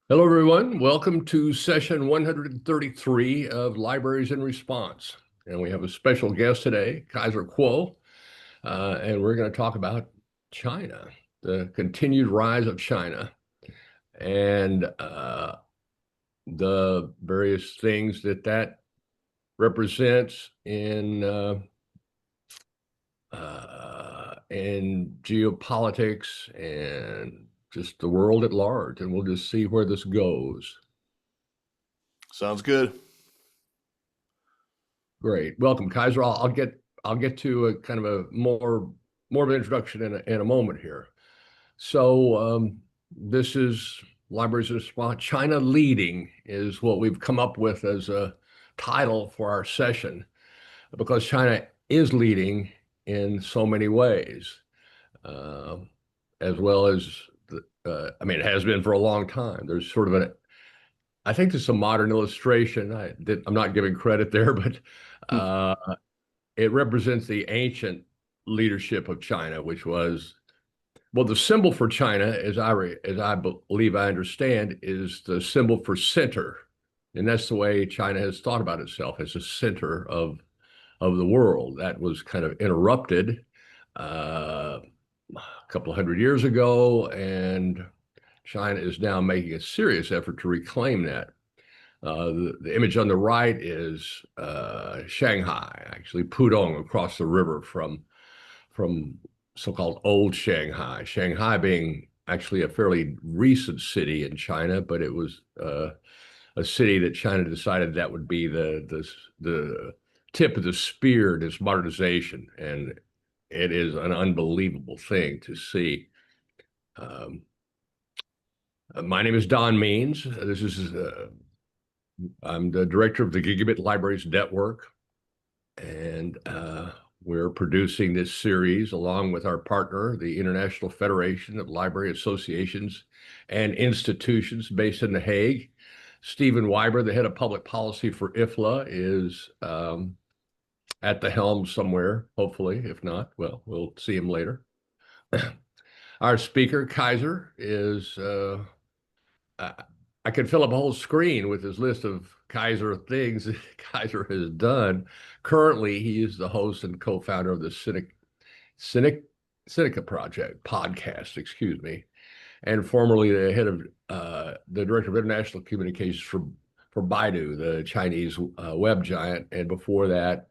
Hello, everyone. Welcome to session 133 of Libraries in Response. And we have a special guest today, Kaiser Kuo, and we're going to talk about China, the continued rise of China, and the various things that represents in geopolitics and just the world at large. And we'll just see where this goes. Sounds good. Great. Welcome, Kaiser. I'll get to a kind of a more of an introduction in a moment here. So this is Libraries of Spot. China Leading is what we've come up with as a title for our session, because China is leading in so many ways, uh, as well as I mean, it has been for a long time. There's sort of I think there's some modern illustration. I'm not giving credit there, but uh, it represents the ancient leadership of China, which was, well, the symbol for China, as I believe I understand, is the symbol for center, and that's the way China has thought about itself, as a center of the world. That was kind of interrupted a couple of hundred years ago, and China is now making a serious effort to reclaim that. The image on the right is Shanghai, actually Pudong, across the river from so-called old Shanghai. Shanghai being actually a fairly recent city in China, but it was a city that China decided that would be the tip of the spear in its modernization, and it is an unbelievable thing to see. Um, my name is Don Means. I'm the director of the Gigabit Libraries Network, and we're producing this series along with our partner, the International Federation of Library Associations and Institutions based in The Hague. Stephen Weiber, the head of public policy for IFLA, is at the helm somewhere, hopefully. If not, well, we'll see him later. Our speaker, Kaiser, is I could fill up a whole screen with his list of Kaiser things that Kaiser has done. Currently, he is the host and co-founder of the Seneca Project podcast, excuse me, and formerly the head of the director of international communications for Baidu, the Chinese web giant, and before that,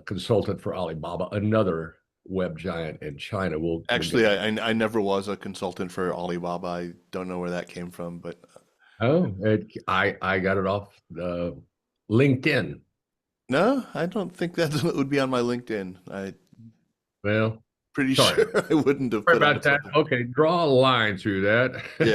consultant for Alibaba, another web giant in China. Actually, I never was a consultant for Alibaba. I don't know where that came from, but I got it off LinkedIn. no, I don't think that would be on my LinkedIn. I Well, pretty sorry. sure I wouldn't have Sorry put on about that. something. Okay, draw a line through Yeah,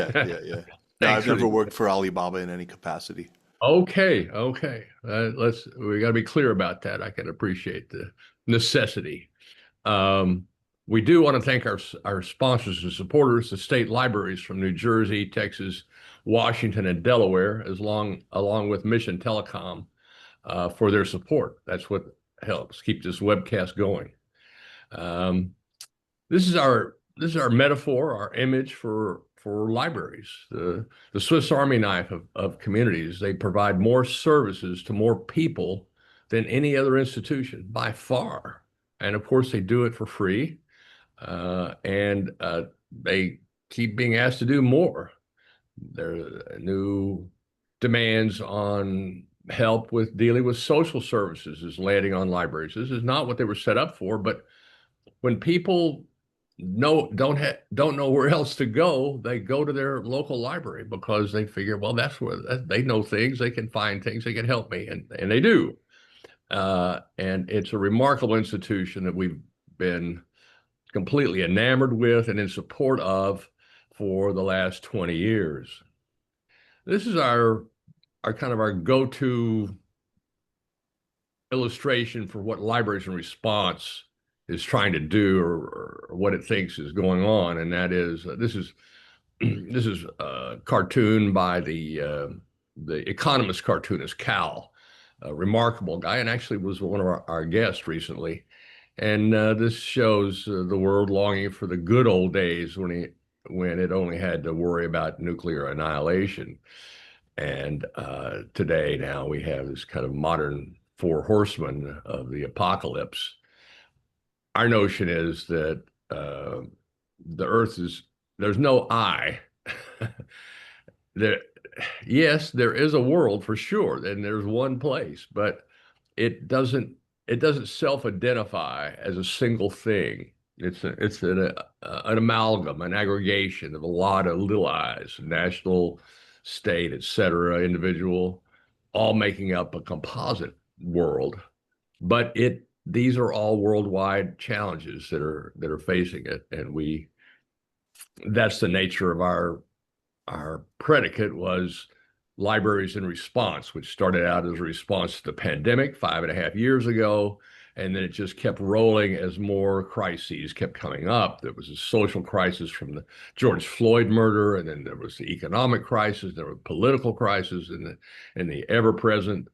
that. yeah, yeah. No, Thanks I've for never the. worked for Alibaba in any capacity. Okay, okay. We got to be clear about that. I can appreciate the necessity. Um, we do want to thank our sponsors and supporters, the state libraries from New Jersey, Texas, Washington, and Delaware, along with Mission Telecom, for their support. That's what helps keep this webcast going. Um, this is our metaphor, our image for libraries, the Swiss Army knife of communities. They provide more services to more people than any other institution by far. And of course, they do it for free. And they keep being asked to do more. There are new demands on help with dealing with social services is landing on libraries. This is not what they were set up for, but when people don't know where else to go, they go to their local library because they figure, well, that's where they know things, they can find things, they can help me, and they do. And it's a remarkable institution that we've been completely enamored with and in support of for the last 20 years. This is our kind of our go-to illustration for what Libraries in Response is trying to do, or what it thinks is going on, and that is this is this is a cartoon by the Economist cartoonist Cal, a remarkable guy, and actually was one of our guests recently. And this shows the world longing for the good old days when when it only had to worry about nuclear annihilation. And today, now we have this kind of modern four horsemen of the apocalypse. Our notion is that the Earth is, there's no I. there, yes, there is a world for sure, and there's one place, but it doesn't it doesn't self-identify as a single thing. It's an amalgam, an aggregation of a lot of little I's, national, state, et cetera, individual, all making up a composite world. But these are all worldwide challenges that are facing it, and that's the nature of our predicate was libraries in response, which started out as a response to the pandemic 5.5 years ago. And then it just kept rolling as more crises kept coming up. There was a social crisis from the George Floyd murder, and then there was the economic crisis, there was political crisis, and the ever-present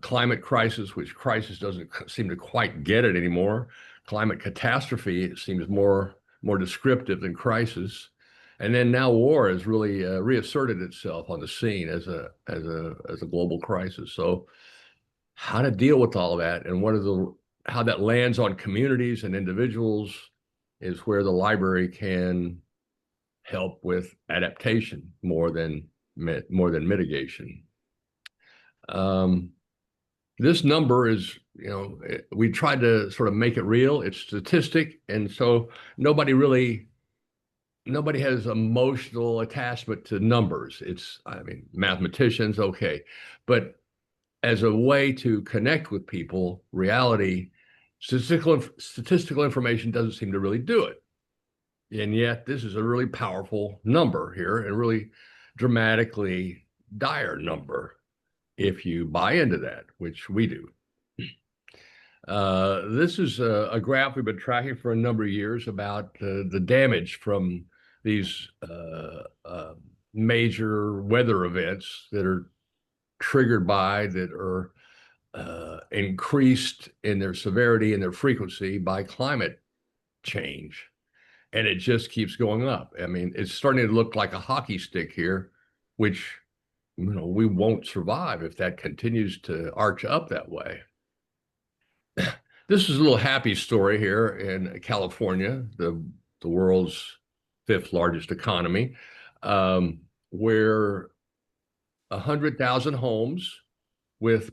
climate crisis, which crisis doesn't seem to quite get it anymore. Climate catastrophe seems more descriptive than crisis. And then now war has really reasserted itself on the scene as a global crisis. So how to deal with all that and how that lands on communities and individuals is where the library can help with adaptation more than mitigation. This number is, we tried to sort of make it real. It's statistic, and so nobody has emotional attachment to numbers. I mean, mathematicians, okay. But as a way to connect with people, reality, statistical information doesn't seem to really do it. And yet this is a really powerful number here, and really dramatically dire number if you buy into that, which we do. This is a graph we've been tracking for a number of years about the damage from these major weather events that are triggered by, that are increased in their severity and their frequency by climate change. And it just keeps going up. I mean, it's starting to look like a hockey stick here, which, we won't survive if that continues to arch up that way. This is a little happy story here in California, the world's fifth largest economy, where 100,000 homes with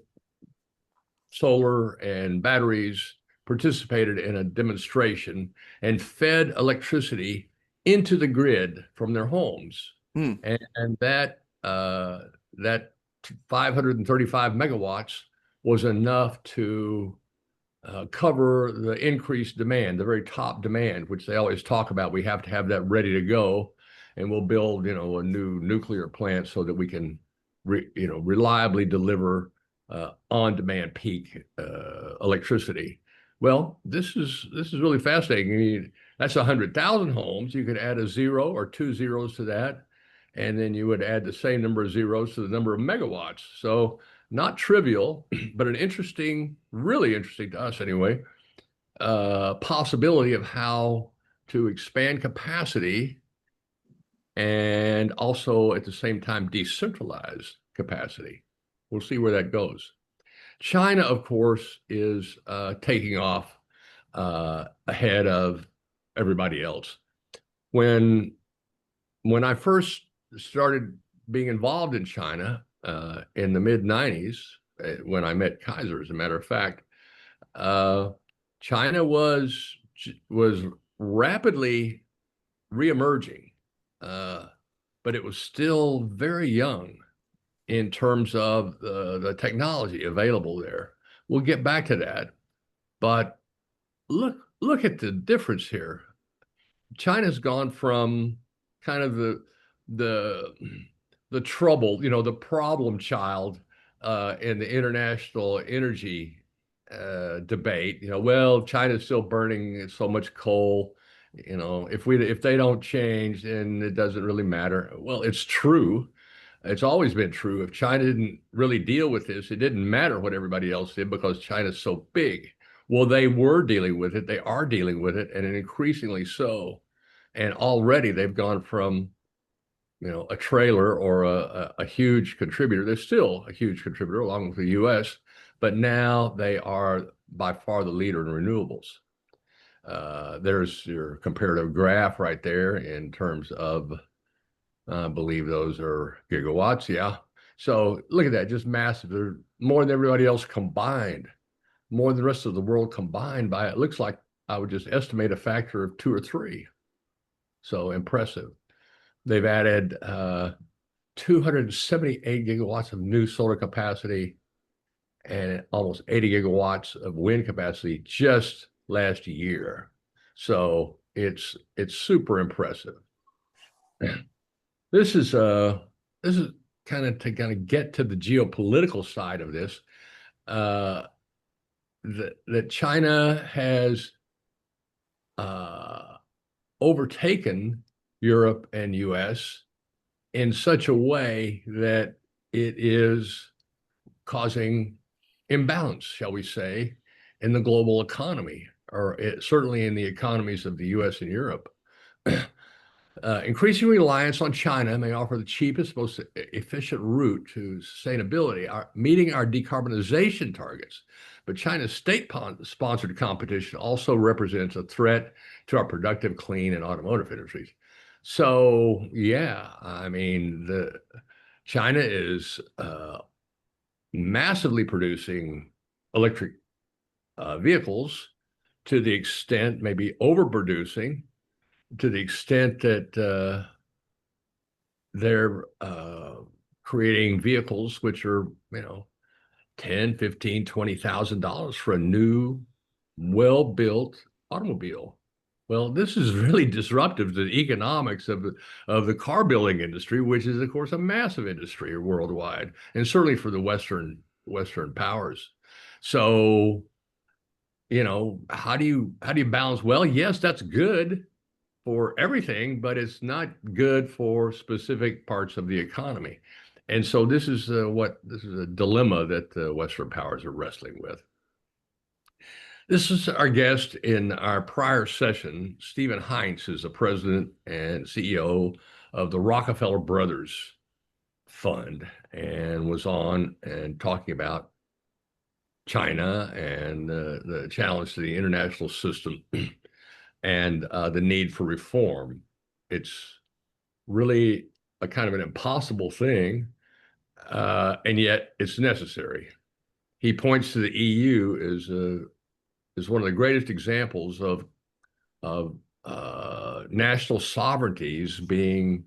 solar and batteries participated in a demonstration and fed electricity into the grid from their homes. And that 535 megawatts was enough to cover the increased demand, the very top demand, which they always talk about. We have to have that ready to go, and we'll build, a new nuclear plant so that we can, reliably deliver on-demand peak electricity. Well, this is really fascinating. I mean, that's 100,000 homes. You could add a zero or two zeros to that, and then you would add the same number of zeros to the number of megawatts. So not trivial, but an interesting, really interesting to us anyway, possibility of how to expand capacity and also at the same time decentralize capacity. We'll see where that goes. China, of course, is taking off ahead of everybody else. When I first started being involved in China in the mid-90s, when I met Kaiser, as a matter of fact, China was rapidly reemerging, but it was still very young in terms of the technology available there. We'll get back to that, but look at the difference here. China's gone from kind of the trouble, the problem child in the international energy debate. Well, China's still burning so much coal. If they don't change, then it doesn't really matter. Well, it's true. It's always been true. If China didn't really deal with this, it didn't matter what everybody else did because China's so big. Well, they were dealing with it. They are dealing with it, and increasingly so. And already they've gone from, a trailer or a huge contributor. They're still a huge contributor along with the US, but now they are by far the leader in renewables. There's your comparative graph right there in terms of, I believe those are gigawatts. Yeah. So look at that, just massive. They're more than everybody else combined, more than the rest of the world combined by, it looks like I would just estimate a factor of 2 or 3. So impressive. They've added 278 gigawatts of new solar capacity and almost 80 gigawatts of wind capacity just last year. So it's super impressive. This is this is kind of to kind of get to the geopolitical side of this. Uh, that China has uh, overtaken Europe and US in such a way that it is causing imbalance, shall we say, in the global economy, or certainly in the economies of the US and Europe. Increasing reliance on China may offer the cheapest, most efficient route to sustainability, meeting our decarbonization targets. But China's state-sponsored competition also represents a threat to our productive, clean, and automotive industries. So, yeah, I mean, China is massively producing electric vehicles to the extent, maybe overproducing, to the extent that they're creating vehicles which are, 10, 15, $20,000 for a new, well-built automobile. Well, this is really disruptive to the economics of the car building industry, which is, of course, a massive industry worldwide, and certainly for the Western powers. So, how do you balance? Well, yes, that's good for everything, but it's not good for specific parts of the economy. And so this is a dilemma that the Western powers are wrestling with. This is our guest in our prior session. Stephen Heinz is the president and CEO of the Rockefeller Brothers Fund, and was on and talking about China and the challenge to the international system and the need for reform. It's really a kind of an impossible thing, and yet it's necessary. He points to the EU as one of the greatest examples of national sovereignties being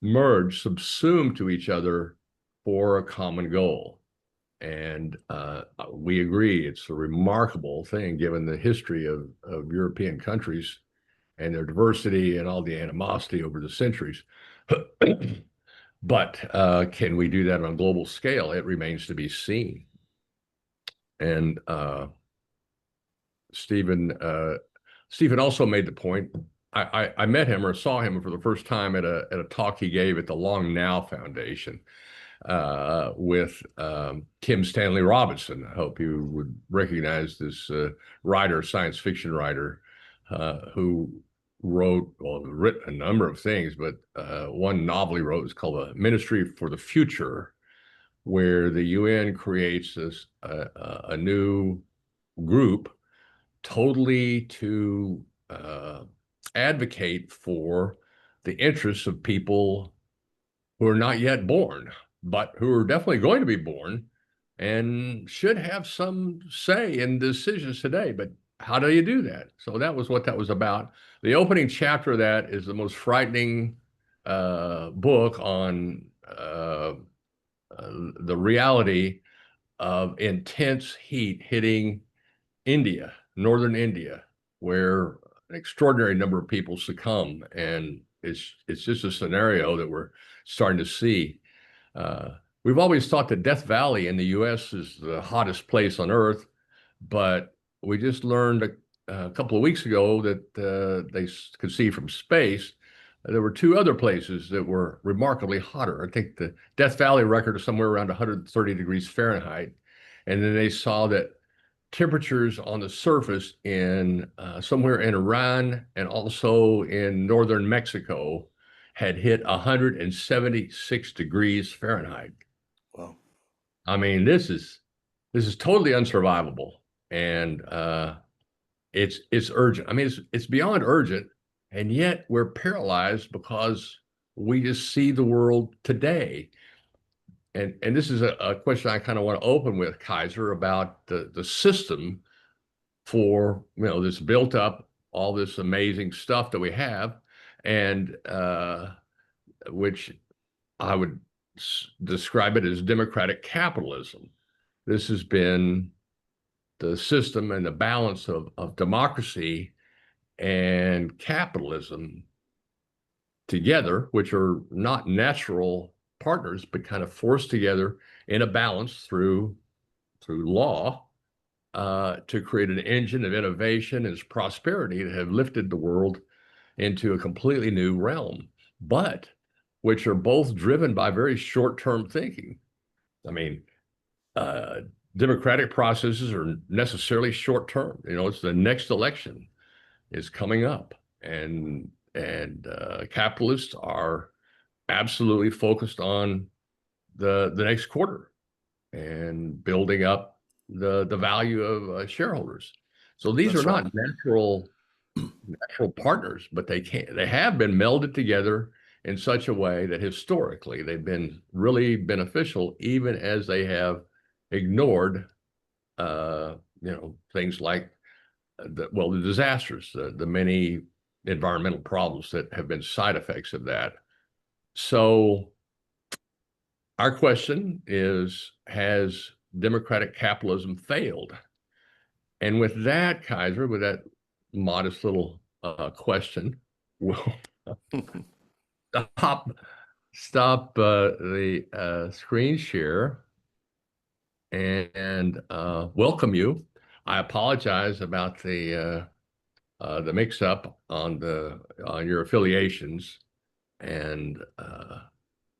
merged, subsumed to each other for a common goal. And we agree, it's a remarkable thing given the history of European countries and their diversity and all the animosity over the centuries. But can we do that on a global scale? It remains to be seen. And Stephen also made the point. I met him or saw him for the first time at a talk he gave at the Long Now Foundation with Kim Stanley Robinson. I hope you would recognize this writer, science fiction writer, who written a number of things, but one novel he wrote is called A Ministry for the Future, where the UN creates a new group totally to advocate for the interests of people who are not yet born, but who are definitely going to be born and should have some say in decisions today. But how do you do that? So that was what that was about. The opening chapter of that is the most frightening book on the reality of intense heat hitting India, northern India, where an extraordinary number of people succumb, and it's just a scenario that we're starting to see. We've always thought that Death Valley in the U.S. is the hottest place on Earth, but we just learned a couple of weeks ago that they could see from space there were 2 other places that were remarkably hotter. I think the Death Valley record is somewhere around 130 degrees Fahrenheit, and then they saw that temperatures on the surface in somewhere in Iran and also in northern Mexico had hit 176 degrees Fahrenheit. Well, I mean, this is totally unsurvivable, and it's urgent. I mean, it's beyond urgent, and yet we're paralyzed because we just see the world today. And this is a question I kind of want to open with Kaiser about the system for this built up all this amazing stuff that we have, and which I would describe it as democratic capitalism. This has been the system and the balance of democracy and capitalism together, which are not natural partners, but kind of forced together in a balance through law to create an engine of innovation and prosperity that have lifted the world into a completely new realm, but which are both driven by very short-term thinking. I mean, uh, democratic processes are necessarily short-term. It's the next election is coming up, and capitalists are absolutely focused on the next quarter and building up the value of shareholders. So these are that's right. not natural partners, but they have been melded together in such a way that historically they've been really beneficial, even as they have ignored things like the disasters, the many environmental problems that have been side effects of that. So our question is, has democratic capitalism failed? And with that, Kaiser, with that modest little question, we'll stop the screen share and welcome you. I apologize about the mix-up on your affiliations, and I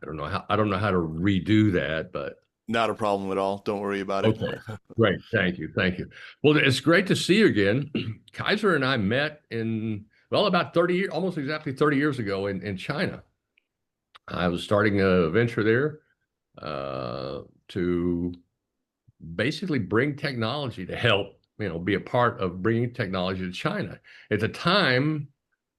don't know how to redo that, but Not a problem at all. Don't worry about it. okay, great, thank you. Well, it's great to see you again. Kaiser and I met about 30 years, almost exactly 30 years ago in China. I was starting a venture there to basically bring technology to help, be a part of bringing technology to China. At the time,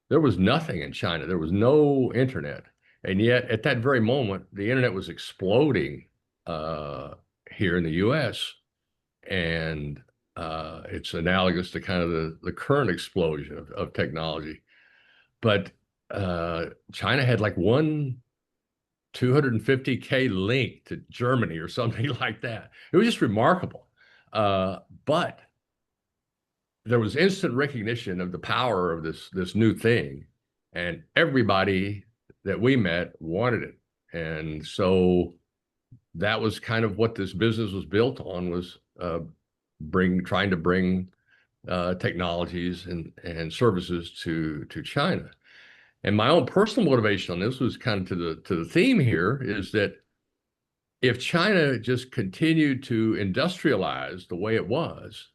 there was nothing in China. There was no internet. And yet, at that very moment, the internet was exploding here in the US. And it's analogous to kind of the current explosion of technology. But China had like one 250K link to Germany or something like that. It was just remarkable. But there was instant recognition of the power of this new thing, and everybody that we met wanted it. And so that was kind of what this business was built on, was trying to bring technologies and services to China. And my own personal motivation on this was kind of to the theme here, is that if China just continued to industrialize the way it was,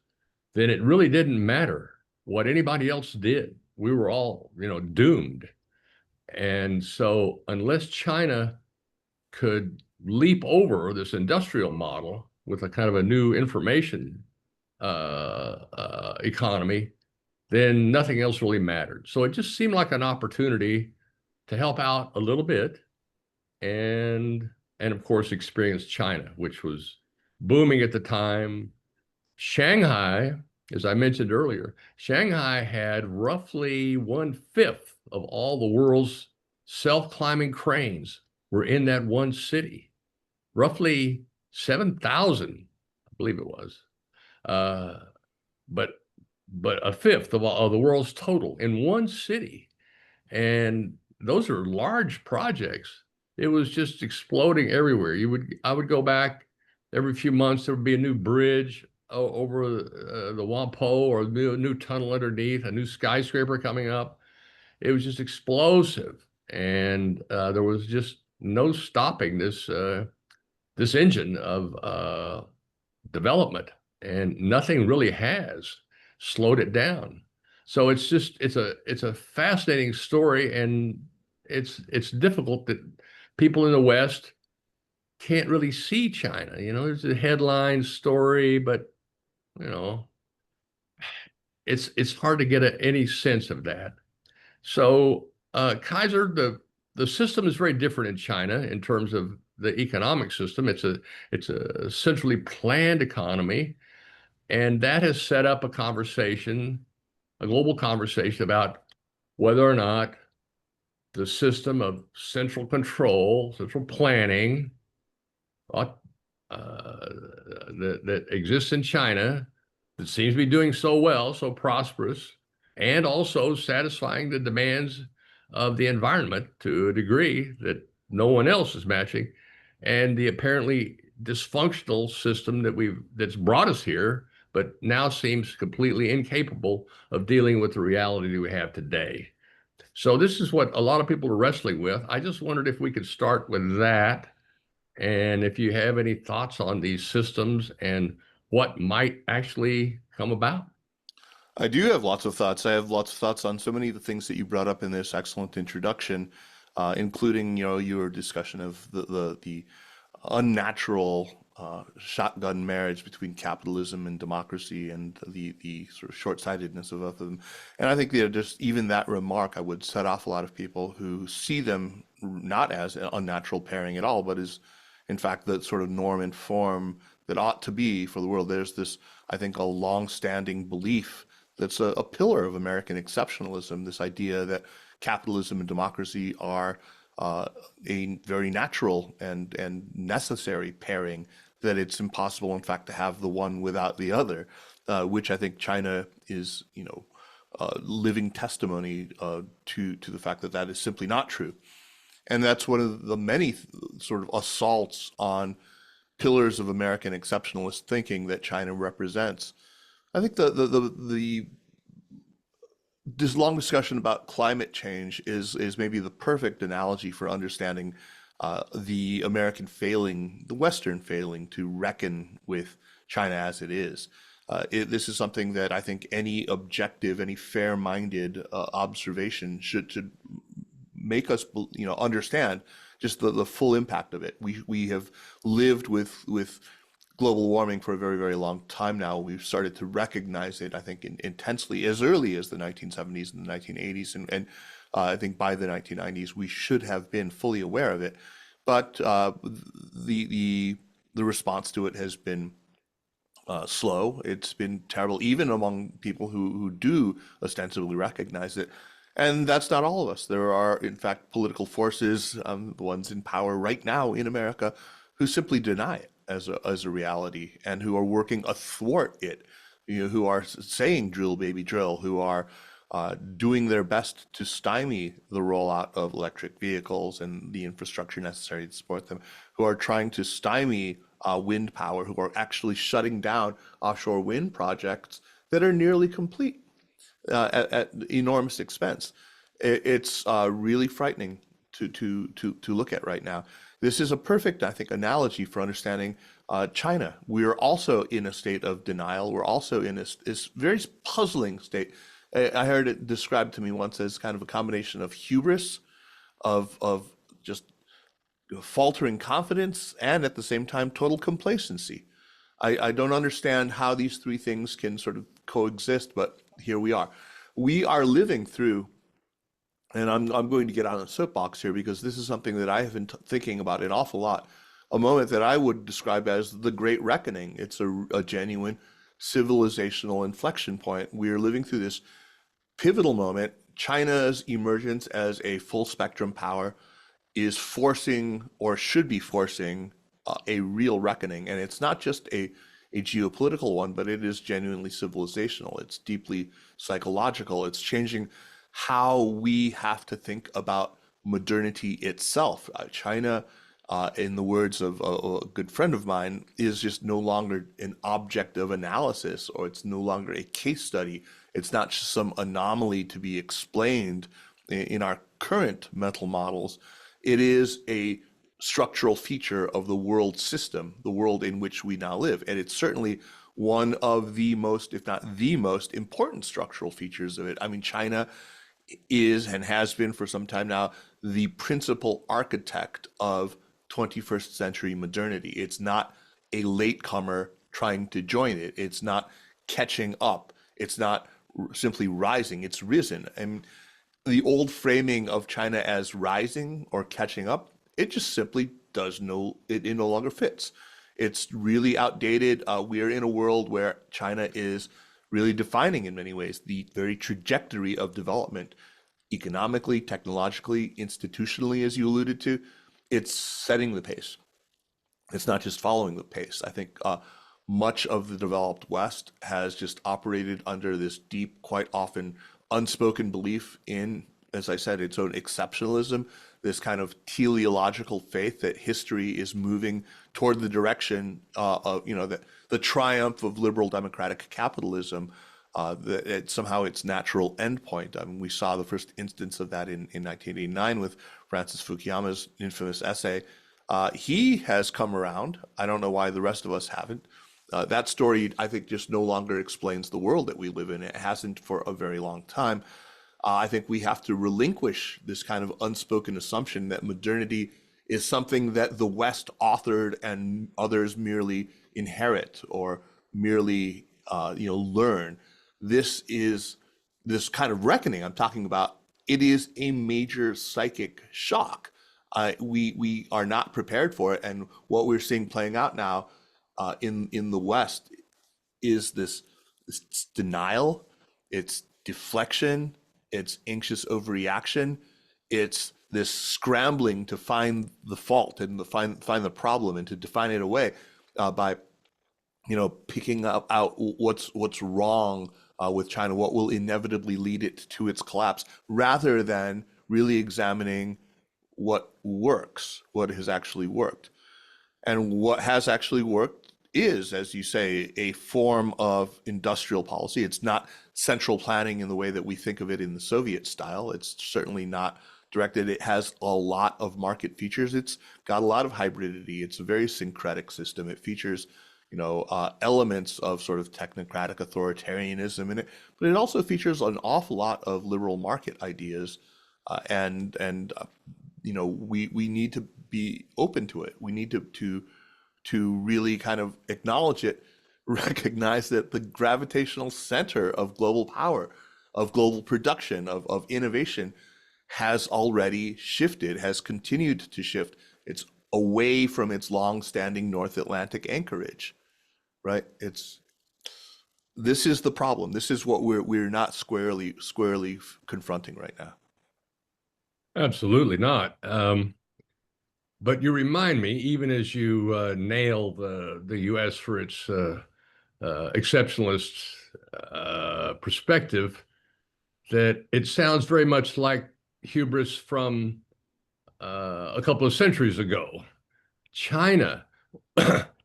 then it really didn't matter what anybody else did. We were all, doomed. And so unless China could leap over this industrial model with a kind of a new information economy, then nothing else really mattered. So it just seemed like an opportunity to help out a little bit, and of course experience China, which was booming at the time. Shanghai, as I mentioned earlier, Shanghai had roughly 1/5 of all the world's self-climbing cranes were in that one city. Roughly 7,000, I believe it was. Uh, but a fifth of all of the world's total in one city. And those are large projects. It was just exploding everywhere. I would go back every few months. There would be a new bridge over the Wampo, or a new tunnel underneath, a new skyscraper coming up. It was just explosive, and there was just no stopping this engine of development. and nothing really has slowed it down. So it's a fascinating story, and it's difficult that people in the West can't really see China. There's a headline story, but you know, it's hard to get any sense of that. So, Kaiser, the system is very different in China in terms of the economic system. It's a centrally planned economy, and that has set up a global conversation about whether or not the system of central control, central planning, uh, that exists in China, that seems to be doing so well, so prosperous, and also satisfying the demands of the environment to a degree that no one else is matching, and the apparently dysfunctional system that's brought us here, but now seems completely incapable of dealing with the reality that we have today. So this is what a lot of people are wrestling with. I just wondered if we could start with that, and if you have any thoughts on these systems and what might actually come about. I do have lots of thoughts. I have lots of thoughts on so many of the things that you brought up in this excellent introduction, including, your discussion of the unnatural shotgun marriage between capitalism and democracy and the sort of short-sightedness of both of them. And I think that just even that remark, I would set off a lot of people who see them not as an unnatural pairing at all, but as, in fact, the sort of norm and form that ought to be for the world. There's this, I think, a long-standing belief that's a pillar of American exceptionalism, this idea that capitalism and democracy are a very natural and necessary pairing, that it's impossible, in fact, to have the one without the other, which I think China is, living testimony to the fact that that is simply not true. And that's one of the many sort of assaults on pillars of American exceptionalist thinking that China represents. I think the this long discussion about climate change is maybe the perfect analogy for understanding the American failing, the Western failing to reckon with China as it is. This is something that I think any objective, any fair-minded observation should make us, understand just the full impact of it. We have lived with global warming for a very, very long time now. We've started to recognize it, I think, intensely as early as the 1970s and the 1980s. And I think by the 1990s, we should have been fully aware of it. But the response to it has been slow. It's been terrible, even among people who do ostensibly recognize it. And that's not all of us. There are, in fact, political forces, the ones in power right now in America, who simply deny it as a reality and who are working athwart it, who are saying drill baby drill, who are doing their best to stymie the rollout of electric vehicles and the infrastructure necessary to support them, who are trying to stymie wind power, who are actually shutting down offshore wind projects that are nearly complete at enormous expense. It's really frightening to look at right now. This is a perfect, I think, analogy for understanding China. We are also in a state of denial. We're also in this very puzzling state. I heard it described to me once as kind of a combination of hubris, of just faltering confidence, and at the same time, total complacency. I don't understand how these three things can sort of coexist, but here we are. We are living through, and I'm going to get on a soapbox here because this is something that I have been thinking about an awful lot. A moment that I would describe as the Great Reckoning. It's a genuine civilizational inflection point. We are living through this pivotal moment. China's emergence as a full spectrum power is forcing, or should be forcing, a real reckoning. And it's not just a geopolitical one, but it is genuinely civilizational. It's deeply psychological. It's changing how we have to think about modernity itself. China, in the words of a good friend of mine, is just no longer an object of analysis, or it's no longer a case study. It's not just some anomaly to be explained in our current mental models. It is a structural feature of the world system, the world in which we now live. And it's certainly one of the most, if not the most important structural features of it. I mean, China is and has been for some time now the principal architect of 21st century modernity. It's not a latecomer trying to join it. It's not catching up. It's not simply rising. It's risen. And the old framing of China as rising or catching up, it just simply does no, it no longer fits. It's really outdated. We are in a world where China is really defining in many ways the very trajectory of development, economically, technologically, institutionally, as you alluded to. It's setting the pace. It's not just following the pace. I think much of the developed West has just operated under this deep, quite often unspoken belief in, as I said, its own exceptionalism, this kind of teleological faith that history is moving toward the direction of, the triumph of liberal democratic capitalism, that somehow its natural endpoint. I mean, we saw the first instance of that in 1989 with Francis Fukuyama's infamous essay. He has come around. I don't know why the rest of us haven't. That story, I think, just no longer explains the world that we live in. It hasn't for a very long time. I think we have to relinquish this kind of unspoken assumption that modernity is something that the West authored and others merely inherit or merely, learn. This is this kind of reckoning I'm talking about. It is a major psychic shock. We are not prepared for it, and what we're seeing playing out now in the West is this denial, it's deflection, it's anxious overreaction, it's this scrambling to find the fault and to find the problem and to define it away by picking out what's wrong with China, what will inevitably lead it to its collapse, rather than really examining what works, what has actually worked. And what has actually worked is, as you say, a form of industrial policy. It's not central planning in the way that we think of it in the Soviet style. It's certainly not directed. It has a lot of market features. It's got a lot of hybridity. It's a very syncretic system. It features, elements of sort of technocratic authoritarianism in it, but it also features an awful lot of liberal market ideas, we need to be open to it. We need to really kind of acknowledge it, recognize that the gravitational center of global power, of global production, of innovation has already shifted, has continued to shift. It's away from its long-standing North Atlantic anchorage, right? This is the problem. This is what we're not squarely confronting right now. Absolutely not. But you remind me, even as you nail the U.S. for its exceptionalist perspective, that it sounds very much like hubris from a couple of centuries ago. China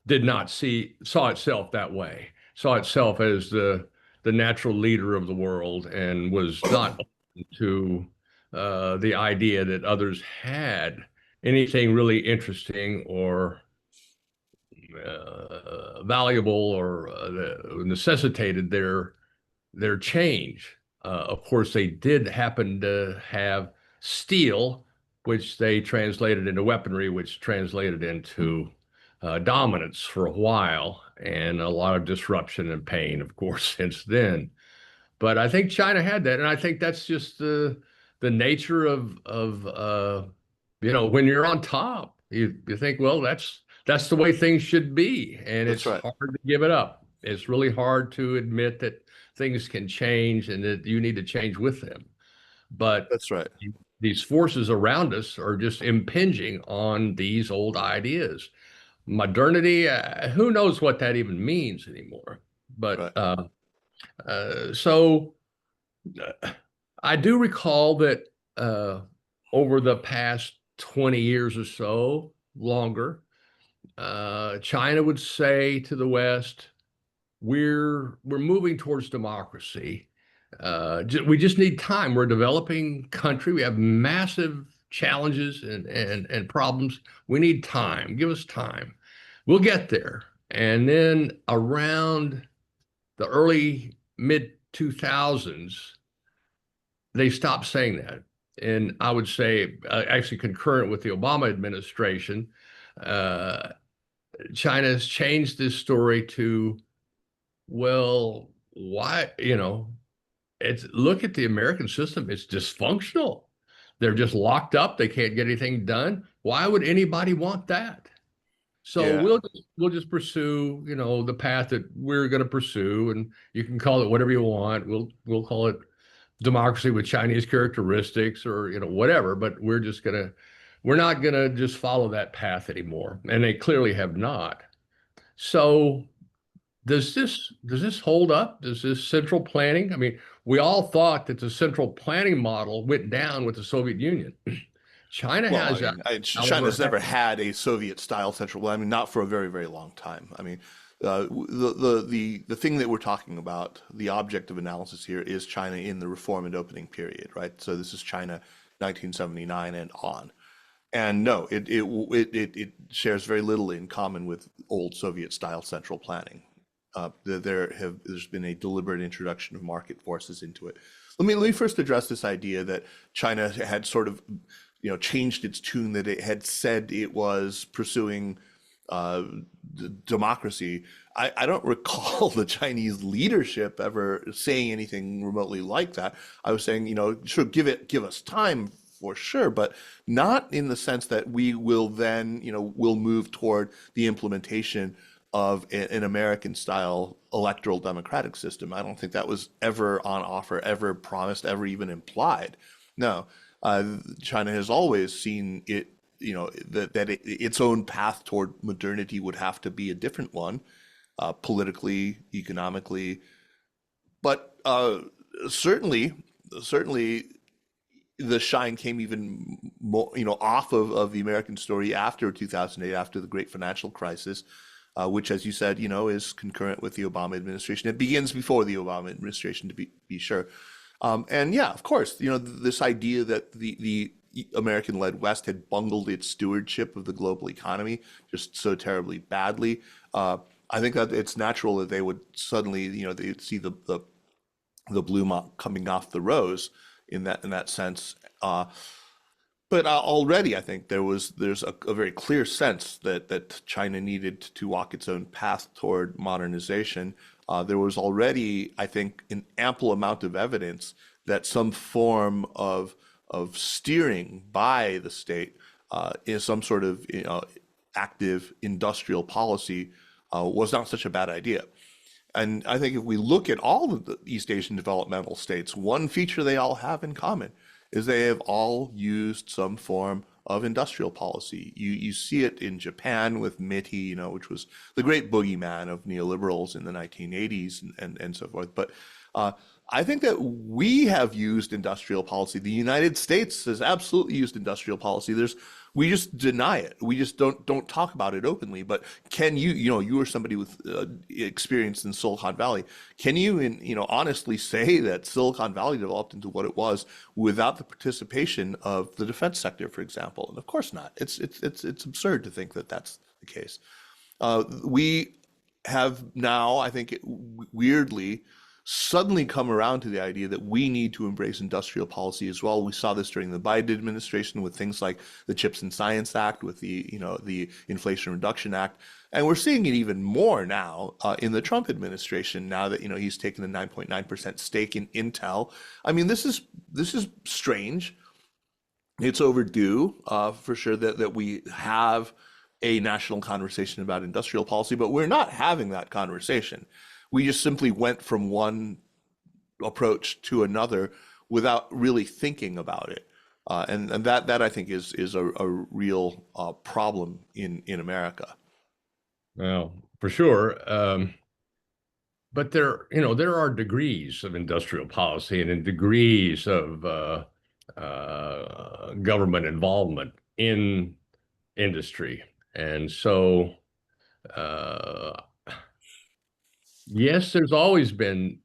did not saw itself that way, saw itself as the natural leader of the world, and was not open to the idea that others had anything really interesting or valuable or necessitated their change. Of course, they did happen to have steel, which they translated into weaponry, which translated into dominance for a while, and a lot of disruption and pain, of course, since then. But I think China had that, and I think that's just the nature of when you're on top, you think, well, that's the way things should be, and That's it's right. hard to give it up. It's really hard to admit that things can change and that you need to change with them. But That's right. these forces around us are just impinging on these old ideas. Modernity, who knows what that even means anymore? But Right. so I do recall that over the past 20 years or so, longer, China would say to the West, we're moving towards democracy. We just need time. We're a developing country. We have massive challenges and problems. We need time. Give us time. We'll get there. And then around the early mid 2000s, they stopped saying that. And I would say, actually concurrent with the Obama administration, uh, China has changed this story to, well, why, it's look at the American system, it's dysfunctional. They're just locked up, they can't get anything done. Why would anybody want that? So Yeah. we'll just pursue, the path that we're going to pursue, and you can call it whatever you want. We'll call it democracy with Chinese characteristics, or whatever. But we're not gonna just follow that path anymore, and they clearly have not. So does this hold up? Does this central planning? I mean, we all thought that the central planning model went down with the Soviet Union. China Well, I has, mean, however, China's never had a Soviet-style central. Well, I mean, not for a very, very long time. I mean, the thing that we're talking about, the object of analysis here, is China in the reform and opening period, right? So this is China, 1979 and on. And no, it shares very little in common with old Soviet-style central planning. There's been a deliberate introduction of market forces into it. Let me first address this idea that China had sort of, changed its tune, that it had said it was pursuing uh, democracy. I don't recall the Chinese leadership ever saying anything remotely like that. I was saying, sure, give us time for sure, but not in the sense that we will then, will move toward the implementation of an American style electoral democratic system. I don't think that was ever on offer, ever promised, ever even implied. No, China has always seen it, its own path toward modernity would have to be a different one, politically, economically, but certainly the shine came even more, off of the American story after 2008, after the great financial crisis, which, as you said, is concurrent with the Obama administration. It begins before the Obama administration, to be sure. And yeah, of course, this idea that the American-led West had bungled its stewardship of the global economy just so terribly badly. I think that it's natural that they would suddenly, they'd see the bloom coming off the rose in that sense. But already, I think there's a very clear sense that China needed to walk its own path toward modernization. There was already, I think, an ample amount of evidence that some form of steering by the state in some sort of active industrial policy was not such a bad idea. And I think if we look at all of the East Asian developmental states, one feature they all have in common is they have all used some form of industrial policy. You see it in Japan with MITI, which was the great boogeyman of neoliberals in the 1980s and so forth. But I think that we have used industrial policy. The United States has absolutely used industrial policy. We just deny it. We just don't talk about it openly. But can you are somebody with experience in Silicon Valley. Can you, honestly say that Silicon Valley developed into what it was without the participation of the defense sector, for example? And of course not. It's absurd to think that that's the case. We have now, I think, weirdly suddenly come around to the idea that we need to embrace industrial policy as well. We saw this during the Biden administration with things like the Chips and Science Act, with the Inflation Reduction Act, and we're seeing it even more now in the Trump administration. Now that he's taken a 9.9% stake in Intel. I mean, this is strange. It's overdue for sure that we have a national conversation about industrial policy, but we're not having that conversation. We just simply went from one approach to another without really thinking about it. And that I think is a real problem in America. well, for sure. But there are degrees of industrial policy and in degrees of government involvement in industry. And so, uh, yes, there's always been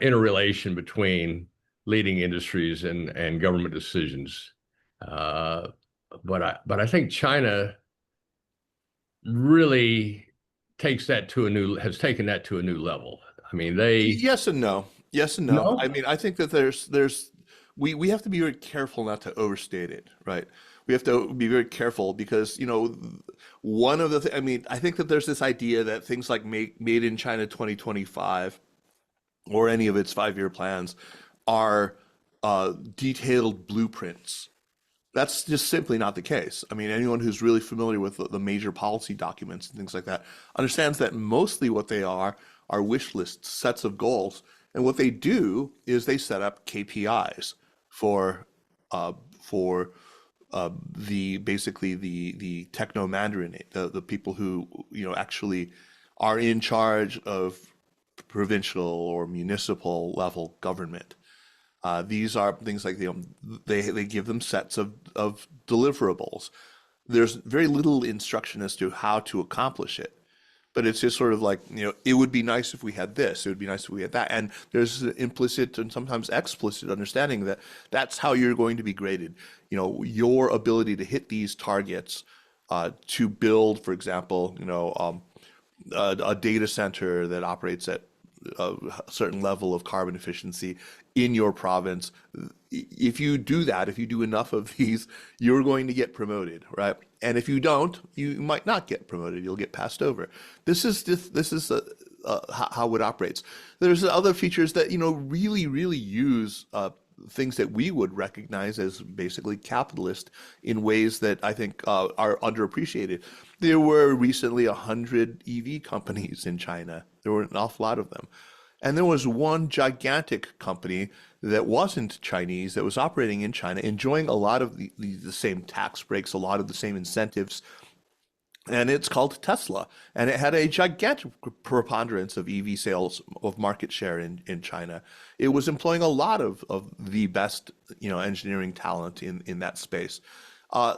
interrelation between leading industries and government decisions. Uh, but I think China really has taken that to a new level. I mean, they Yes and no. Yes and no. I no. mean, I think that there's we have to be very careful not to overstate it, right? We have to be very careful because, one of the I mean, I think that there's this idea that things like Made in China 2025 or any of its 5-year plans are detailed blueprints. That's just simply not the case. I mean, anyone who's really familiar with the major policy documents and things like that understands that mostly what they are wish lists, sets of goals. And what they do is they set up KPIs for uh, for the basically the techno mandarin, the people who actually are in charge of provincial or municipal level government. These are things like they give them sets of deliverables. There's very little instruction as to how to accomplish it, but it's just sort of like, it would be nice if we had this, it would be nice if we had that, and there's an implicit and sometimes explicit understanding that that's how you're going to be graded. Your ability to hit these targets, to build, for example, a data center that operates at a certain level of carbon efficiency in your province. If you do that, if you do enough of these, you're going to get promoted, right? And if you don't, you might not get promoted. You'll get passed over. This is how it operates. There's other features that really use things that we would recognize as basically capitalist in ways that I think are underappreciated. There were recently 100 EV companies in China. There were an awful lot of them. And there was one gigantic company that wasn't Chinese, that was operating in China, enjoying a lot of the same tax breaks, a lot of the same incentives, and it's called Tesla. And it had a gigantic preponderance of EV sales, of market share in China. It was employing a lot of the best, engineering talent in that space. Uh,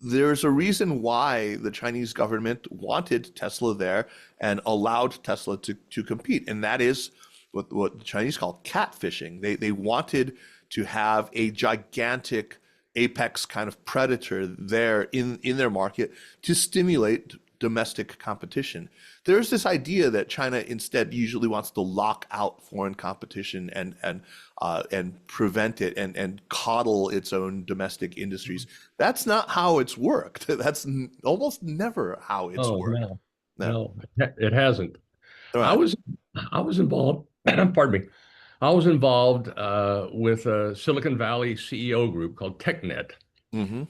there's a reason why the Chinese government wanted Tesla there and allowed Tesla to compete, and that is what the Chinese call catfishing. They wanted to have a gigantic apex kind of predator there in their market to stimulate domestic competition. There's this idea that China instead usually wants to lock out foreign competition and prevent it and coddle its own domestic industries. That's not how it's worked. That's almost never how it's Oh worked. no, No. no, it hasn't. All I right. was I was involved. Pardon me. I was involved with a Silicon Valley CEO group called TechNet. Mm-hmm.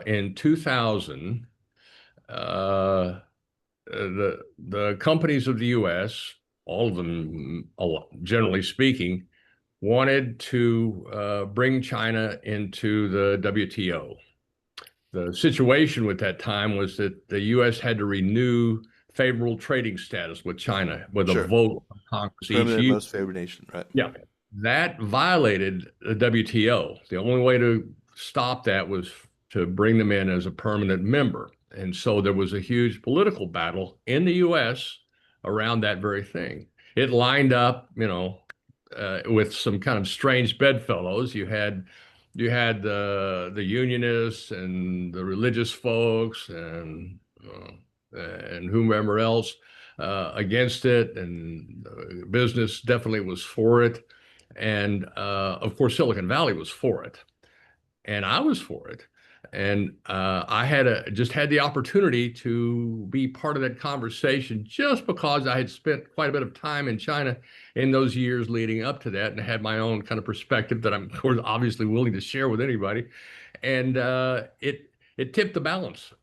In 2000, the companies of the U.S., all of them, generally speaking, wanted to bring China into the WTO. The situation with that time was that the U.S. had to renew favorable trading status with China with a Sure. vote of Congress each Permanent year. most favored nation, right? Yeah, that violated the WTO. The only way to stop that was to bring them in as a permanent member. And so there was a huge political battle in the US around that very thing. It lined up, with some kind of strange bedfellows. You had the unionists and the religious folks and whomever else against it, and business definitely was for it. And of course, Silicon Valley was for it, and I was for it. And I just had the opportunity to be part of that conversation just because I had spent quite a bit of time in China in those years leading up to that, and had my own kind of perspective that I'm, of course, obviously willing to share with anybody. And it tipped the balance. Yeah.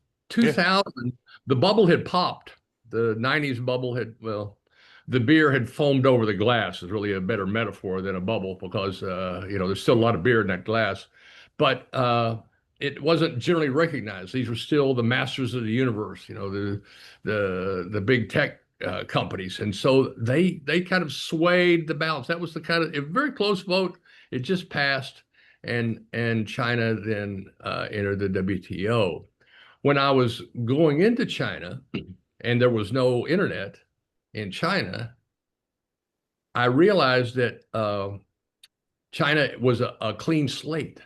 2000, the bubble had popped. The 90s bubble the beer had foamed over the glass is really a better metaphor than a bubble, because there's still a lot of beer in that glass, but it wasn't generally recognized. These were still the masters of the universe, the big tech companies, and so they kind of swayed the balance. That was the kind of a very close vote. It just passed, and China then entered the WTO. When I was going into China, and there was no internet in China, I realized that China was a clean slate.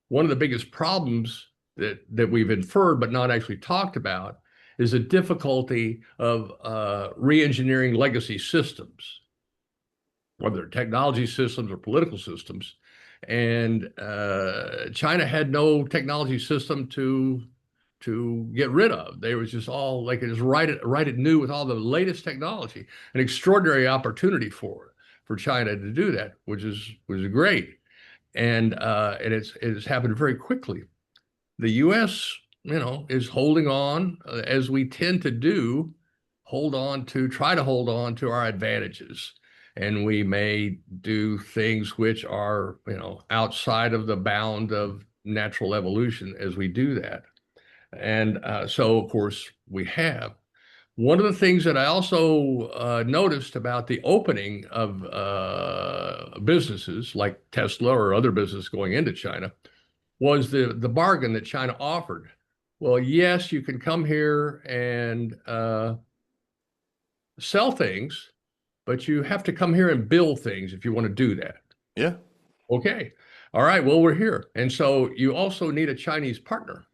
One of the biggest problems that we've inferred but not actually talked about is the difficulty of re-engineering legacy systems, whether technology systems or political systems. And China had no technology system to get rid of. They was just all like just write it new with all the latest technology. An extraordinary opportunity for China to do that, which is great. And it's happened very quickly. The U.S., is holding on, as we tend to do, try to hold on to our advantages. And we may do things which are, outside of the bound of natural evolution as we do that. And so, of course, we have. One of the things that I also noticed about the opening of businesses like Tesla or other businesses going into China was the bargain that China offered. Well, yes, you can come here and sell things, but you have to come here and build things if you want to do that. Yeah. Okay. All right. Well, we're here. And so you also need a Chinese partner,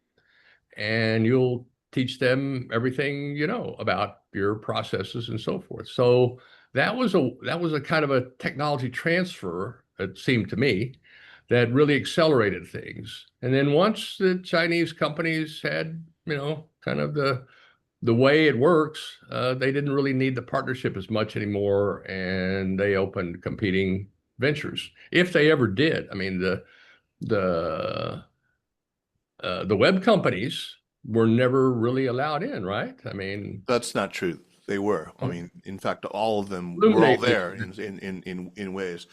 and you'll teach them everything you know about your processes and so forth. So that was a kind of a technology transfer, it seemed to me, that really accelerated things. And then once the Chinese companies had, kind of the way it works, they didn't really need the partnership as much anymore, and they opened competing ventures, if they ever did. I mean, the the web companies were never really allowed in, right? I mean, That's not true. They were. I mean, in fact, all of them were all Illuminate me. there in ways.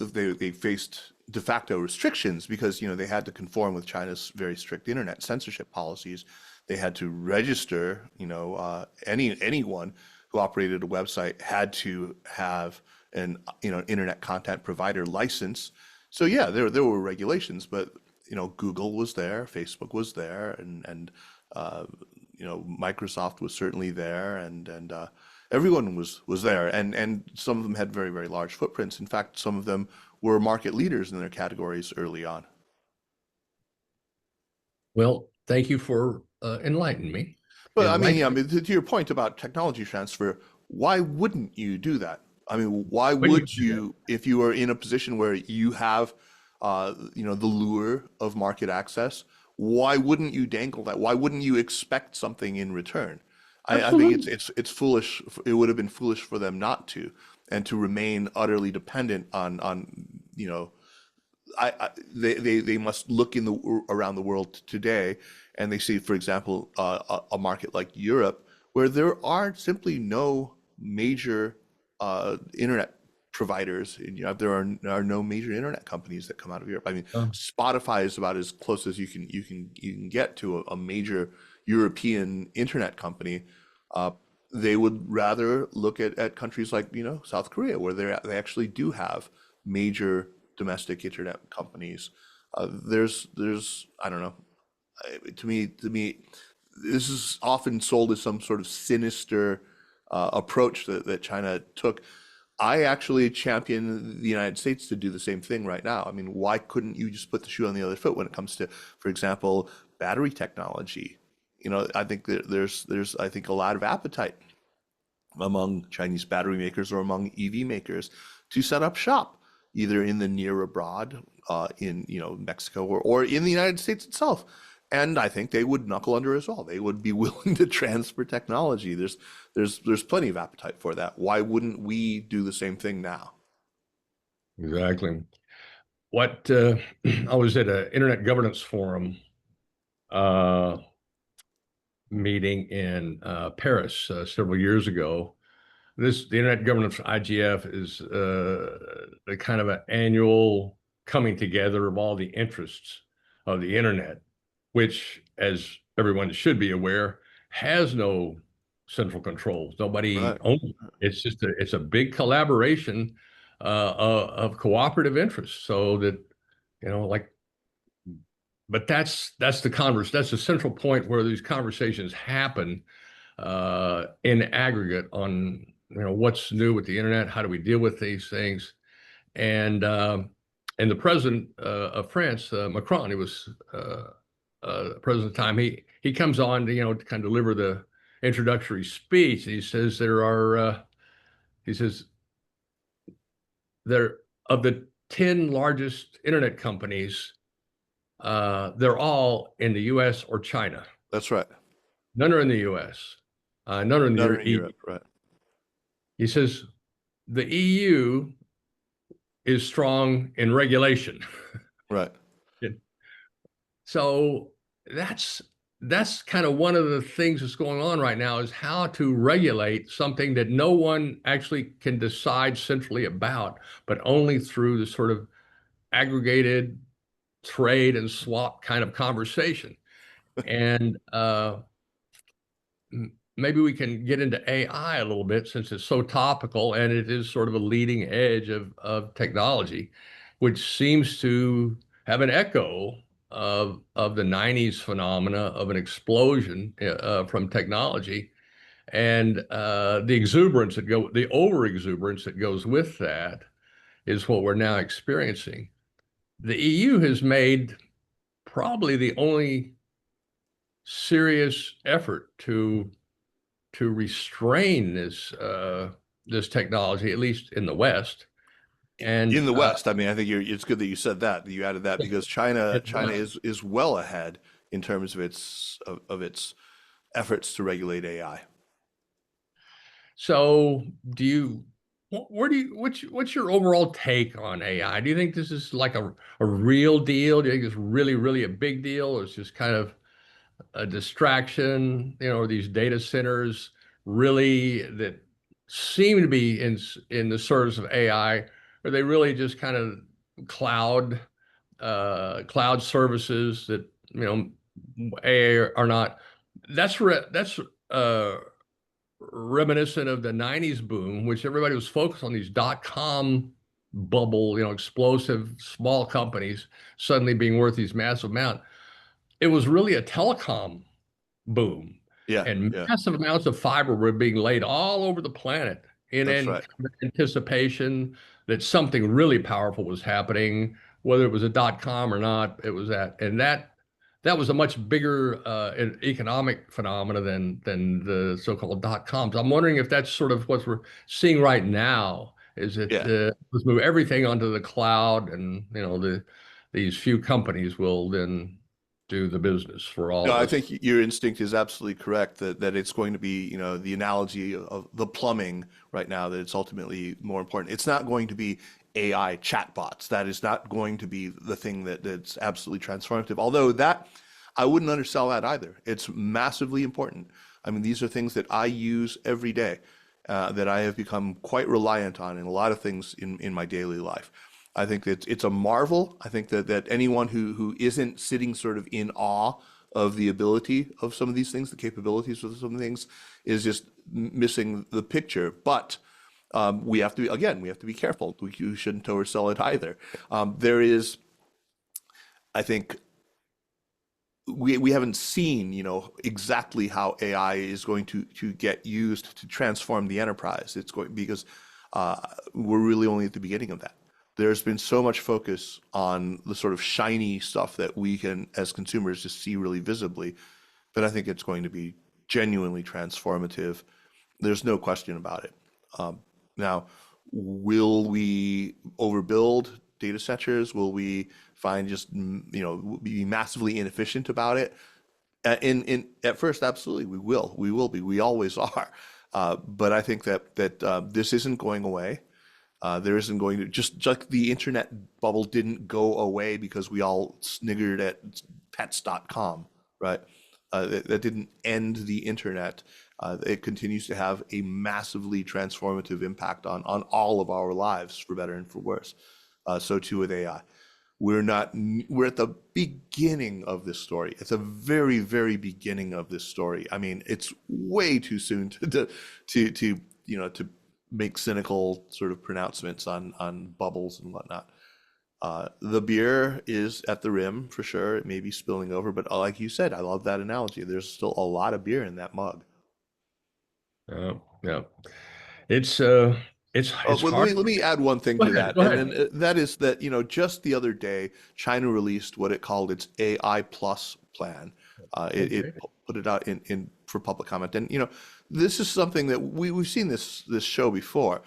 They faced de facto restrictions because they had to conform with China's very strict internet censorship policies. They had to register. Anyone who operated a website had to have an internet content provider license. So yeah, there were regulations, but Google was there, Facebook was there, and uh, Microsoft was certainly there, and everyone was there, and some of them had very, very large footprints. In fact, some of them were market leaders in their categories early on. Well, thank you for enlightening me. But I mean, yeah, I Enlighten. mean, to your point about technology transfer, why wouldn't you do that? I mean, why When you would you, if you are in a position where you have, the lure of market access, why wouldn't you dangle that? Why wouldn't you expect something in return? I think it's Absolutely. it's foolish. It would have been foolish for them not to, and to remain utterly dependent on they must look around the world today, and they see, for example, a market like Europe, where there are simply no major internet providers. There are no major internet companies that come out of Europe. I mean, Uh, Spotify is about as close as you can get to a major European internet company. Uh, they would rather look at countries like South Korea, where they actually do have major domestic internet companies. There's I don't know. To me, this is often sold as some sort of sinister approach that China took. I actually champion the United States to do the same thing right now. I mean, why couldn't you just put the shoe on the other foot when it comes to, for example, battery technology? I think that there's I think a lot of appetite among Chinese battery makers or among EV makers to set up shop either in the near abroad, in Mexico, or in the United States itself. And I think they would knuckle under as well. They would be willing to transfer technology. There's plenty of appetite for that. Why wouldn't we do the same thing now? exactly. What I was at an Internet Governance Forum uh, meeting in Paris several years ago. The Internet Governance IGF is the kind of an annual coming together of all the interests of the internet, which, as everyone should be aware, has no central controls. Nobody Right. owns it. It's a big collaboration of cooperative interests. So that like, but that's the converse. That's the central point where these conversations happen in aggregate on what's new with the internet, how do we deal with these things, and the president of France, Macron, he was president at the time, he comes on to to kind of deliver the introductory speech. And he says he says there of the 10 largest internet companies, they're all in the U.S. or China. That's right. None are in the U.S. None are in the None are in EU. Europe, right? He says the EU is strong in regulation. Right. So that's that's kind of one of the things that's going on right now is how to regulate something that no one actually can decide centrally about, but only through the sort of aggregated trade and swap kind of conversation. And maybe we can get into AI a little bit since it's so topical and it is sort of a leading edge of technology, which seems to have an echo of the 90s phenomena of an explosion from technology and the over exuberance that goes with that is what we're now experiencing. The EU has made probably the only serious effort to restrain this technology, at least in the West. And In the West, I mean, I think it's good that you said that you added that because China West. is well ahead in terms of its efforts to regulate AI. So, where do you, what's your overall take on AI? Do you think this is like a real deal? Do you think it's really, really a big deal, or it's just kind of a distraction? Or these data centers really that seem to be in the service of AI, are they really just kind of cloud cloud services that AI are not? That's reminiscent of the 90s boom, which everybody was focused on these dot-com bubble, explosive small companies suddenly being worth these massive amount. It was really a telecom boom, Yeah, and yeah, massive amounts of fiber were being laid all over the planet that's in right. kind of anticipation that something really powerful was happening, whether it was a dot com or not. It was that, and that was a much bigger economic phenomena than the so-called dot coms. I'm wondering if that's sort of what we're seeing right now. Is that Yeah. let's move everything onto the cloud, and these few companies will then do the business for all No, of I us. think your instinct is absolutely correct that it's going to be, the analogy of the plumbing right now, that it's ultimately more important. It's not going to be AI chatbots. That is not going to be the thing that's absolutely transformative. Although that, I wouldn't undersell that either. It's massively important. I mean, these are things that I use every day, that I have become quite reliant on in a lot of things in my daily life. I think that it's a marvel. I think that anyone who isn't sitting sort of in awe of the ability of some of these things, the capabilities of some things, is just missing the picture. But we have to we have to be careful. We shouldn't oversell it either. There is, I think, we haven't seen, exactly how AI is going to get used to transform the enterprise. It's going because we're really only at the beginning of that. There's been so much focus on the sort of shiny stuff that we can, as consumers, just see really visibly. But I think it's going to be genuinely transformative. There's no question about it. Now, will we overbuild data centers? Will we find just, be massively inefficient about it? At first, absolutely, we will. We will be. We always are. But I think that this isn't going away. There isn't going to just like the internet bubble didn't go away because we all sniggered at pets.com, right? That didn't end the internet. It continues to have a massively transformative impact on all of our lives, for better and for worse. So too with AI. We're at the beginning of this story. It's a very, very beginning of this story. I mean, it's way too soon to make cynical sort of pronouncements on bubbles and whatnot. The beer is at the rim for sure. It may be spilling over, but like you said, I love that analogy. There's still a lot of beer in that mug. Yeah, yeah. It's uh it's Well, hard. let me add one thing Go to ahead. that, Go and ahead. then that is that, just the other day, China released what it called its AI Plus plan. It Okay. put it out in for public comment, and this is something that we've seen this show before.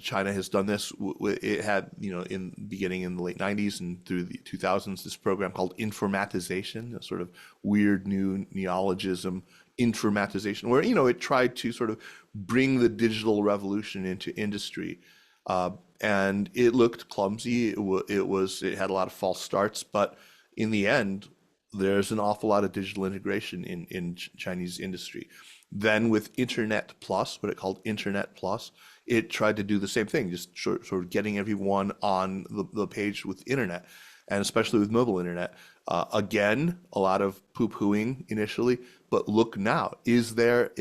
China has done this. It had, in beginning in the late 90s and through the 2000s, this program called informatization, a sort of weird new neologism, informatization, where, it tried to sort of bring the digital revolution into industry. Uh, and it looked clumsy. It had a lot of false starts, but in the end, there's an awful lot of digital integration in Chinese industry. Then with Internet Plus, what it called Internet Plus, it tried to do the same thing, just sort of getting everyone on the page with internet, and especially with mobile internet. Again, a lot of poo-pooing initially, but look now, is there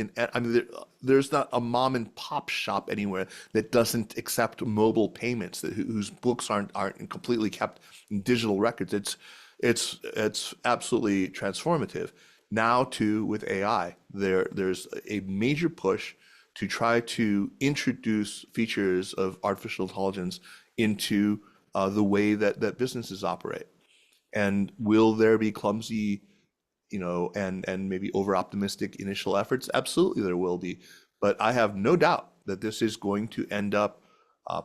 there's not a mom and pop shop anywhere that doesn't accept mobile payments, whose books aren't completely kept in digital records. It's absolutely transformative. Now too with AI, there's a major push to try to introduce features of artificial intelligence into the way that businesses operate. And will there be clumsy, and maybe over optimistic initial efforts? Absolutely, there will be. But I have no doubt that this is going to end up uh,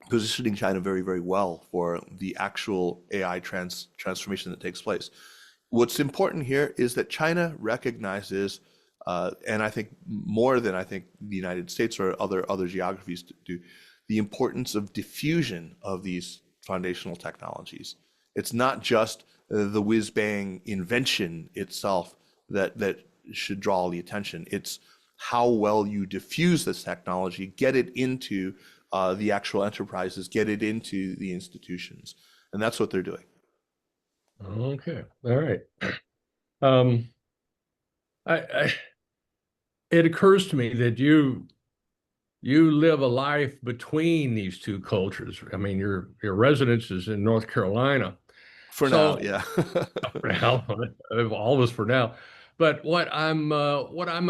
positioning China very, very well for the actual AI transformation that takes place. What's important here is that China recognizes, and I think more than I think the United States or other geographies do, the importance of diffusion of these foundational technologies. It's not just the whiz bang invention itself that should draw all the attention. It's how well you diffuse this technology, get it into the actual enterprises, get it into the institutions, and that's what they're doing. Okay. All right. Um, I it occurs to me that you live a life between these two cultures. I mean, your residence is in North Carolina. For now, So yeah. for now, all of us for now. But what I'm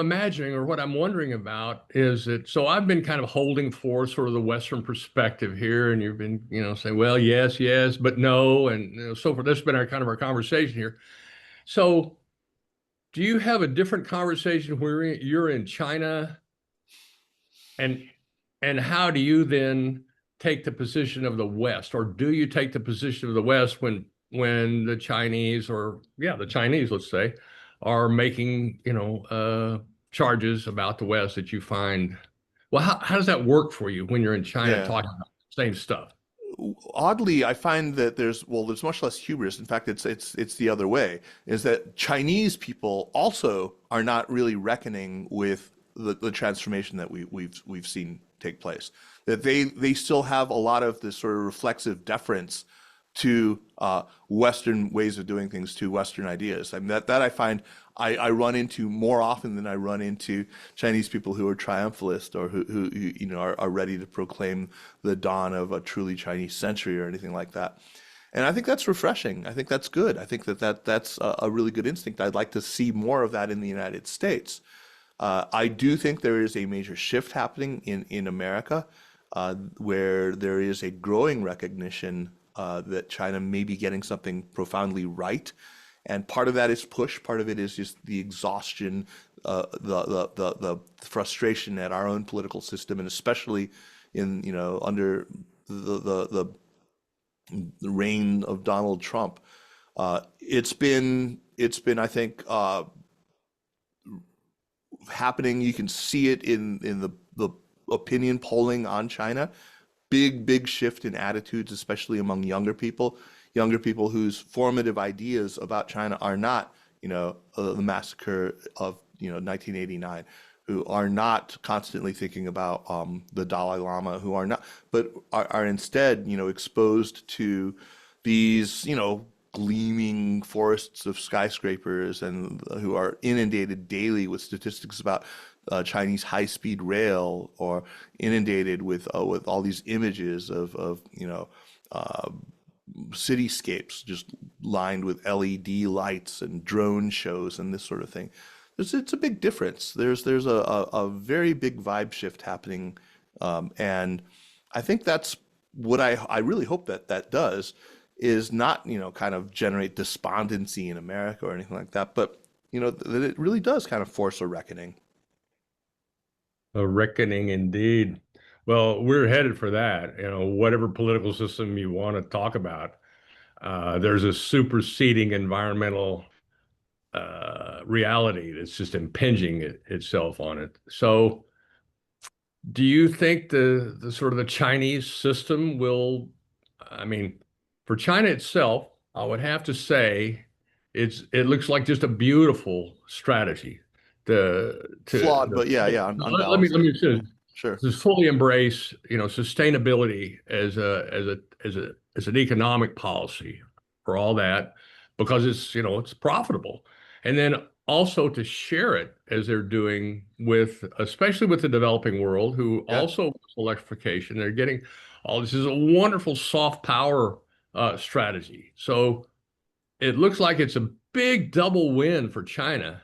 imagining or what I'm wondering about is that so I've been kind of holding forth sort of the Western perspective here, and you've been, saying, well, yes, yes, but no, and so forth. This has been our kind of our conversation here. So do you have a different conversation where you're in China and how do you then take the position of the West, or do you take the position of the West when the Chinese, or yeah, the Chinese, let's say, are making charges about the West that you find? Well, how does that work for you when you're in China Yeah. talking about the same stuff? Oddly, I find that there's much less hubris. In fact, it's the other way. Is that Chinese people also are not really reckoning with the transformation that we've seen take place. That they still have a lot of this sort of reflexive deference to Western ways of doing things, to Western ideas. I mean, that I find I run into more often than I run into Chinese people who are triumphalist, or who are ready to proclaim the dawn of a truly Chinese century or anything like that. And I think that's refreshing. I think that's good. I think that's a really good instinct. I'd like to see more of that in the United States. I do think there is a major shift happening in America, where there is a growing recognition that China may be getting something profoundly right. And part of that is push, part of it is just the exhaustion, the frustration at our own political system, and especially under the reign of Donald Trump. It's been I think happening. You can see it in the opinion polling on China. Big shift in attitudes, especially among younger people whose formative ideas about China are not, the massacre of 1989, who are not constantly thinking about the Dalai Lama, who are not, but are instead, exposed to these, gleaming forests of skyscrapers, and who are inundated daily with statistics about Chinese high-speed rail, or inundated with all these images of uh, cityscapes just lined with LED lights and drone shows and this sort of thing. It's a big difference. There's a very big vibe shift happening And I think that's what I really hope that that does is not, kind of generate despondency in America or anything like that, but, that it really does kind of force a reckoning. A reckoning indeed. Well, we're headed for that. Whatever political system you want to talk about, there's a superseding environmental reality that's just impinging itself on it. So, do you think the sort of the Chinese system will, I mean, for China itself, I would have to say it looks like just a beautiful strategy Flawed, but yeah, yeah, let unbalanced. me Yeah, just sure. just fully embrace, sustainability as an economic policy for all that because it's profitable. And then also to share it as they're doing with, especially with the developing world, who Yeah. also wants electrification. They're getting all this is a wonderful soft power strategy. So it looks like it's a big double win for China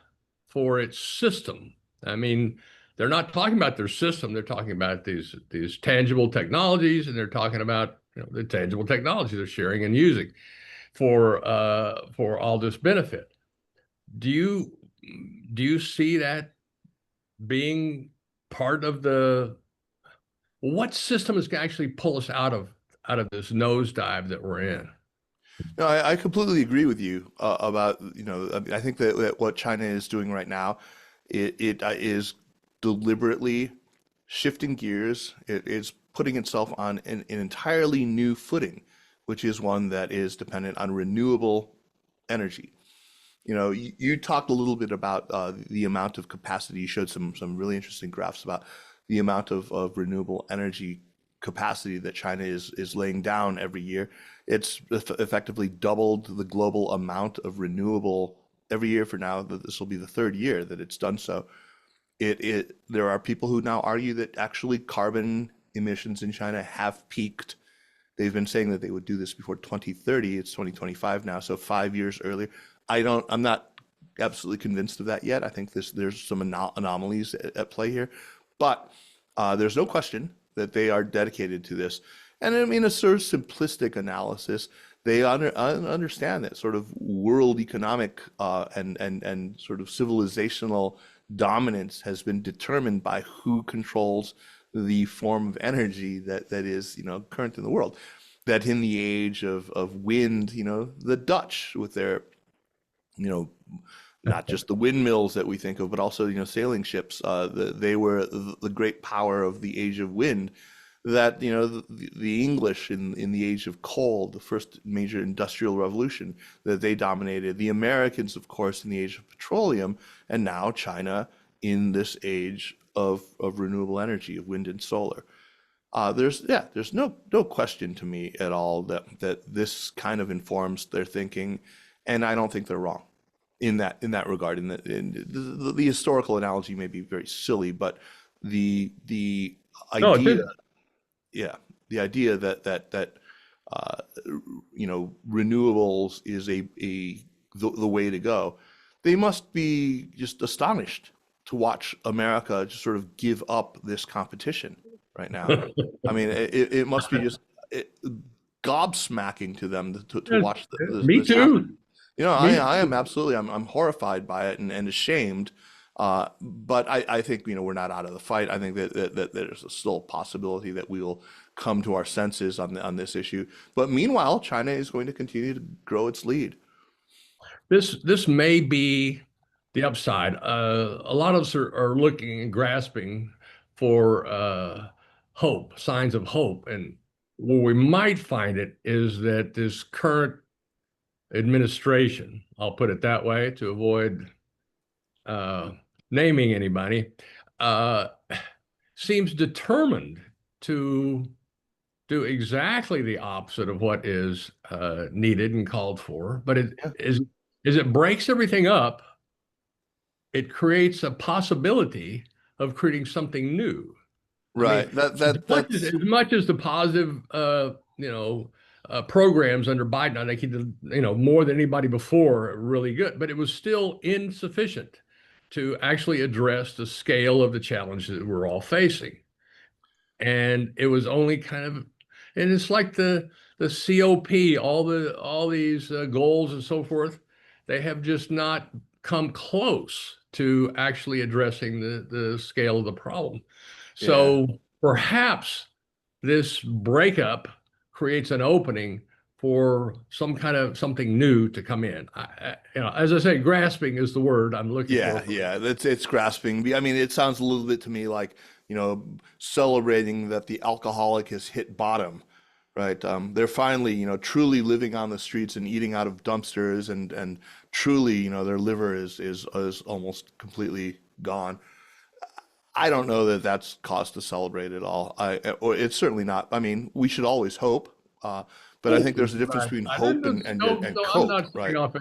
for its system. I mean, they're not talking about their system. They're talking about these tangible technologies, and they're talking about the tangible technology they're sharing and using for all this benefit. Do you do you see that being part of the what system is going to actually pull us out of this nosedive that we're in? No, I completely agree with you about, I mean, I think that what China is doing right now, it is deliberately shifting gears. It is putting itself on an entirely new footing, which is one that is dependent on renewable energy. You talked a little bit about the amount of capacity. You showed some really interesting graphs about the amount of renewable energy capacity that China is laying down every year. It's effectively doubled the global amount of renewable every year for now. That this will be the third year that it's done so. There are people who now argue that actually carbon emissions in China have peaked. They've been saying that they would do this before 2030. It's 2025 now, so 5 years earlier. I'm not absolutely convinced of that yet. I think there's some anomalies at play here, but there's no question that they are dedicated to this. And I mean, a sort of simplistic analysis, they understand that sort of world economic and sort of civilizational dominance has been determined by who controls the form of energy that is, current in the world. That in the age of wind, the Dutch with their, you know, not just the windmills that we think of, but also, sailing ships. They were the great power of the age of wind. That, the English in the age of coal, the first major industrial revolution, that they dominated. The Americans, of course, in the age of petroleum, and now China in this age of renewable energy, of wind and solar. There's no question to me at all that this kind of informs their thinking, and I don't think they're wrong in that regard. The historical analogy may be very silly, but the No, it idea, did. yeah, the idea that uh, renewables is the way to go. They must be just astonished to watch America just sort of give up this competition right now. I mean, it must be just it, gobsmacking to them to Yes, watch me this happen. too. Me I am absolutely, I'm horrified by it and ashamed. But I think, we're not out of the fight. I think that there's still a possibility that we will come to our senses on this issue. But meanwhile, China is going to continue to grow its lead. this may be the upside. A lot of us are looking and grasping for hope, signs of hope, and where we might find it is that this current administration, I'll put it that way to avoid uh, naming anybody, uh, seems determined to do exactly the opposite of what is needed and called for. But it Yeah, is it breaks everything up. It creates a possibility of creating something new. I mean, right. That's as much as the positive, programs under Biden, I think he did, more than anybody before, really good, but it was still insufficient to actually address the scale of the challenge that we're all facing. and it was only kind of, and it's like the COP, all these goals and so forth, they have just not come close to actually addressing the scale of the problem. Yeah. So perhaps this breakup creates an opening for some kind of something new to come in. As I say, grasping is the word I'm looking Yeah, for. yeah, it's grasping. I mean, it sounds a little bit to me like, celebrating that the alcoholic has hit bottom, right? They're finally, truly living on the streets and eating out of dumpsters, and truly, their liver is almost completely gone. I don't know that that's cause to celebrate at all. Or it's certainly not. I mean, we should always hope, but I think Hope there's is a difference right. between I hope didn't, and I'm cope, not setting right? off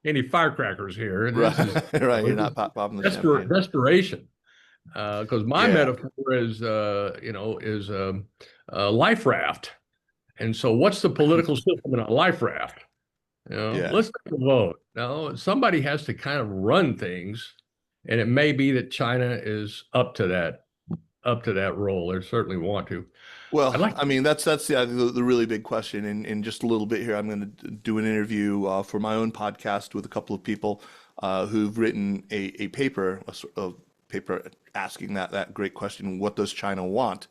any firecrackers here. Right, This is right. You're this not popping the is champagne. desperation. Because my Yeah, metaphor is, is a life raft. And so, what's the political system in a life raft? yeah. Let's take a vote. Now, somebody has to kind of run things, and it may be that China is up to that role. They certainly want to. Well, I'd like I mean, that's the really big question. In just a little bit here, I'm going to do an interview for my own podcast with a couple of people who've written a paper, a sort of paper asking that great question: what does China want?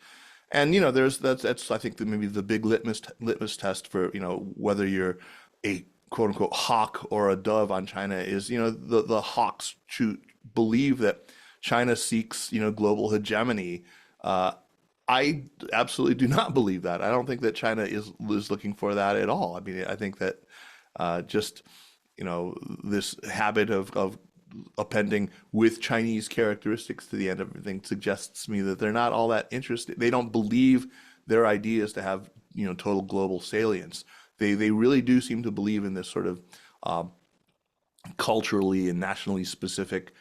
And that's I think maybe the big litmus test for whether you're a quote unquote hawk or a dove on China is the hawks believe that China seeks global hegemony. Uh, I absolutely do not believe that. I don't think that China is looking for that at all. I mean, I think that just this habit of appending with Chinese characteristics to the end of everything suggests to me that they're not all that interested. They don't believe their ideas to have total global salience. They really do seem to believe in this sort of uh, culturally and nationally specific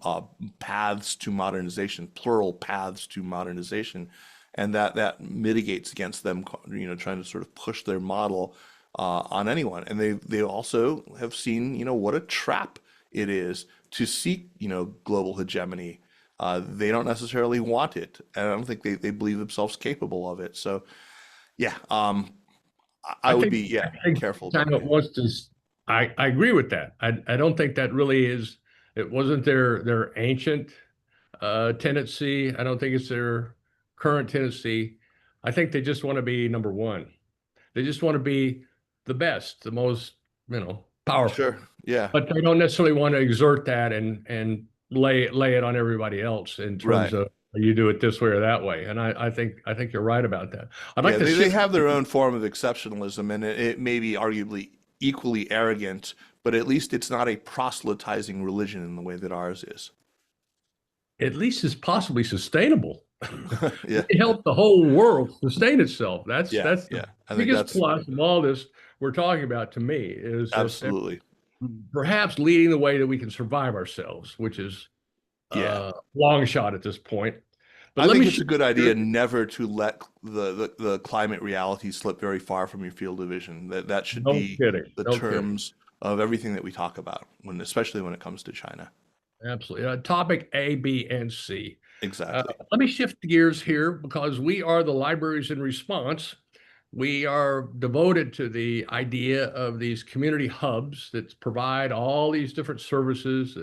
uh, paths to modernization, plural paths to modernization, and that mitigates against them, trying to sort of push their model on anyone. And they also have seen, what a trap it is to seek, global hegemony. They don't necessarily want it, and I don't think they believe themselves capable of it. So, yeah, I I would think be, I yeah, think careful about China it. wants to. I agree with that. I don't think that really is. It wasn't their ancient tendency. I don't think it's their current tendency. I think they just want to be number one. They just want to be the best, the most, powerful. Sure. Yeah. But they don't necessarily want to exert that and lay it on everybody else in terms Right. of you do it this way or that way. And I think you're right about that. I'd like Yeah, to they shift. have their own form of exceptionalism, and it may be arguably equally arrogant, but at least it's not a proselytizing religion in the way that ours is. At least it's possibly sustainable. Yeah, We help the whole world sustain itself. yeah, That's the yeah. I think biggest that's plus of all this we're talking about to me is that they're absolutely, perhaps leading the way that we can survive ourselves, which is yeah. long shot at this point. But I let think me it's a shift good idea here. never to let the climate reality slip very far from your field of vision. That should No be kidding. the No kidding. terms of everything that we talk about, especially when it comes to China. Absolutely. Topic A, B, and C. Exactly. Let me shift gears here because we are the Libraries in Response. We are devoted to the idea of these community hubs that provide all these different services.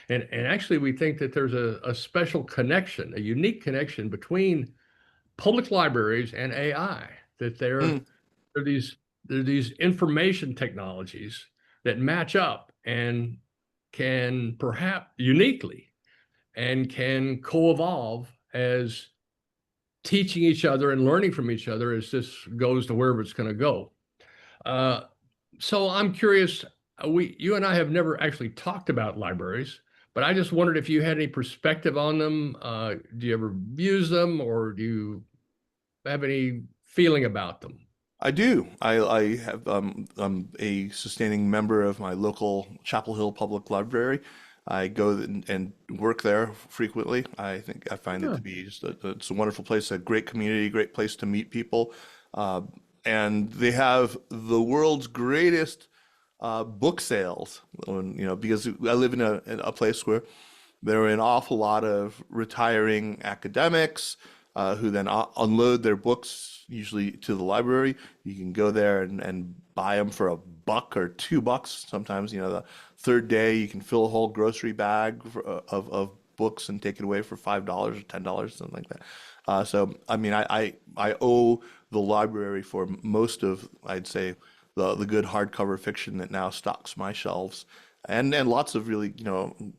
And actually, we think that there's a special connection, a unique connection between public libraries and AI, that Mm, they're these, they're these information technologies that match up and can perhaps uniquely and can co-evolve as teaching each other and learning from each other as this goes to wherever it's going to go. Uh, so I'm curious. You and I have never actually talked about libraries, but I just wondered if you had any perspective on them. Do you ever use them, or do you have any feeling about them? I do. I have I'm a sustaining member of my local Chapel Hill Public Library. I go and work there frequently. I think I find it Yeah. to be just it's a wonderful place, a great community, great place to meet people, uh, and they have the world's greatest book sales. Because I live in a place where there are an awful lot of retiring academics, who then unload their books usually to the library. You can go there and buy them for $1 or $2. Sometimes, the third day you can fill a whole grocery bag of books and take it away for $5 or $10, something like that. So, I mean, I owe the library for most of, I'd say, the good hardcover fiction that now stocks my shelves, and lots of really,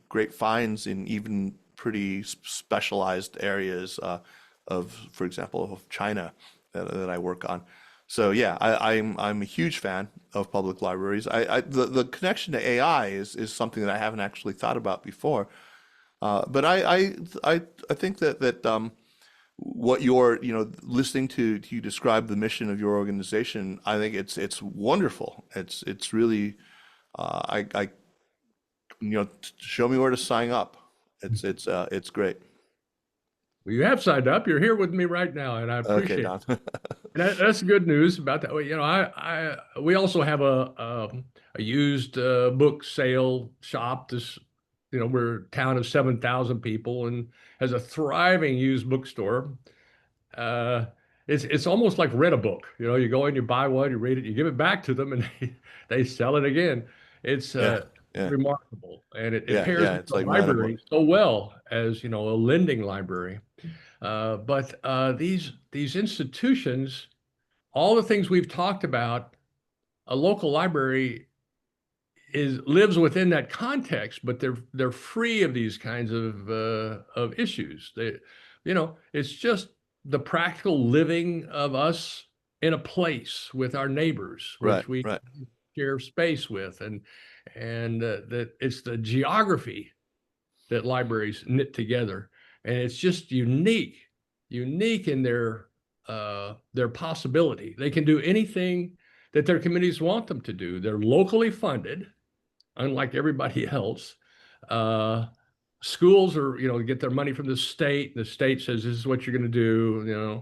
great finds in even pretty specialized areas for example, of China that I work on. So yeah, I'm a huge fan of public libraries. The connection to AI is something that I haven't actually thought about before. But I think that what you're, listening to you describe the mission of your organization, I think it's wonderful. It's really I show me where to sign up. It's great. Well, you have signed up. You're here with me right now, and I Okay, appreciate it. Don. And that's good news about that. Well, we also have a used book sale shop. We're a town of 7,000 people and has a thriving used bookstore. Uh, it's almost like rent a book. You go in, you buy one, you read it, you give it back to them, and they sell it again. It's Yeah, yeah, remarkable, and it yeah, pairs yeah. with It's the like rent a book. library so well as a lending library. But these institutions, all the things we've talked about, a local library lives within that context, but they're free of these kinds of issues. It's just the practical living of us in a place with our neighbors, Right, which we right. share space with, and that it's the geography that libraries knit together, and it's just unique in their possibility. They can do anything that their communities want them to do. They're locally funded, unlike everybody else. Uh, Schools are, get their money from the state. The state says this is what you're going to do,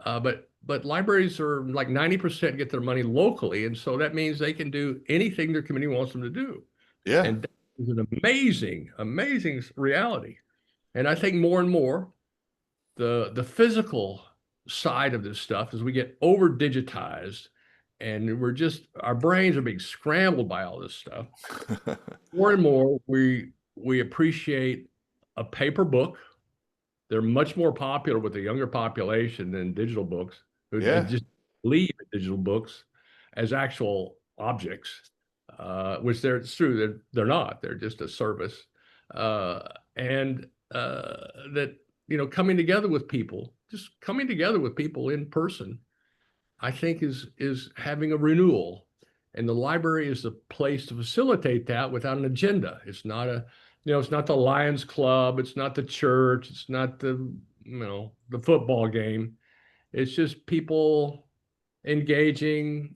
but libraries are like 90% get their money locally, and so that means they can do anything their community wants them to do. Yeah, And that is an amazing reality. And I think more and more the physical side of this stuff as we get over digitized and our brains are being scrambled by all this stuff. More and more we appreciate a paper book. They're much more popular with the younger population than digital books. They yeah, just leave digital books as actual objects, which it's true they're not. They're just a service, and that coming together with people in person, I think is having a renewal, and the library is the place to facilitate that without an agenda. It's not the Lions Club, it's not the church, it's not the football game. It's just people engaging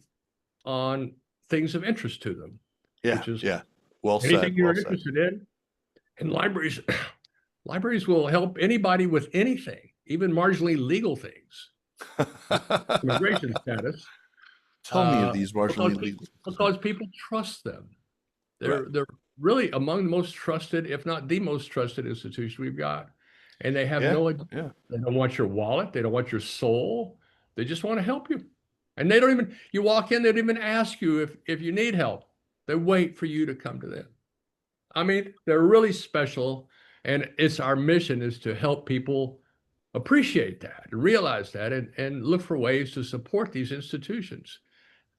on things of interest to them, yeah, which is yeah. Well anything said, well you're said. interested in. And libraries will help anybody with anything, even marginally legal things, immigration status, Tell me of these because marginally legal. people trust them. Right. They're really among the most trusted, if not the most trusted institution we've got. And they have Yeah, no, yeah, they don't want your wallet. They don't want your soul. They just want to help you. And you walk in, they don't even ask you if you need help. They wait for you to come to them. I mean, they're really special. And it's our mission is to help people appreciate that, realize that, and look for ways to support these institutions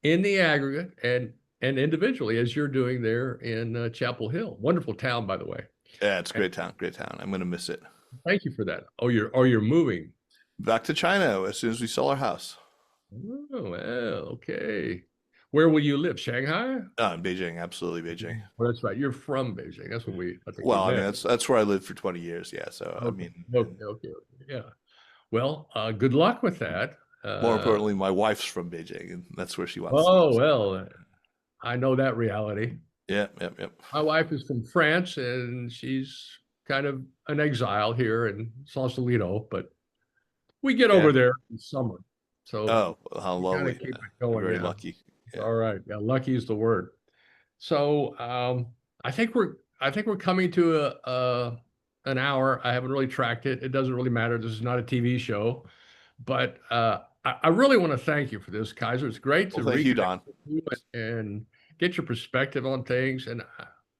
in the aggregate and individually, as you're doing there in Chapel Hill. Wonderful town, by the way. yeah. It's a And great town, great town. I'm gonna miss it. thank you for that. You're moving. Back to China as soon as we sell our house. Oh, well, okay. Where will you live? Shanghai? In Beijing, absolutely Beijing. Well, that's right. You're from Beijing. I think we Well, I mean met. that's where I lived for 20 years. Yeah, so I Okay. mean, Okay. Yeah. Well, good luck with that. more Uh, importantly, my wife's from Beijing, and that's where she wants to live. oh, So, well, I know that reality. yeah, yep, yep. My wife is from France and she's kind of an exile here in Sausalito, but we get Yeah. over there in summer. So Oh, how we kind of lovely. keep Yeah, it going. very Yeah. lucky. Yeah. All right. Yeah. Lucky is the word. So I think we're coming to an hour. I haven't really tracked it. It doesn't really matter. This is not a TV show, but I really want to thank you for this, Kaiser. It's great Well, to thank you, reconnect Don. with you and get your perspective on things. And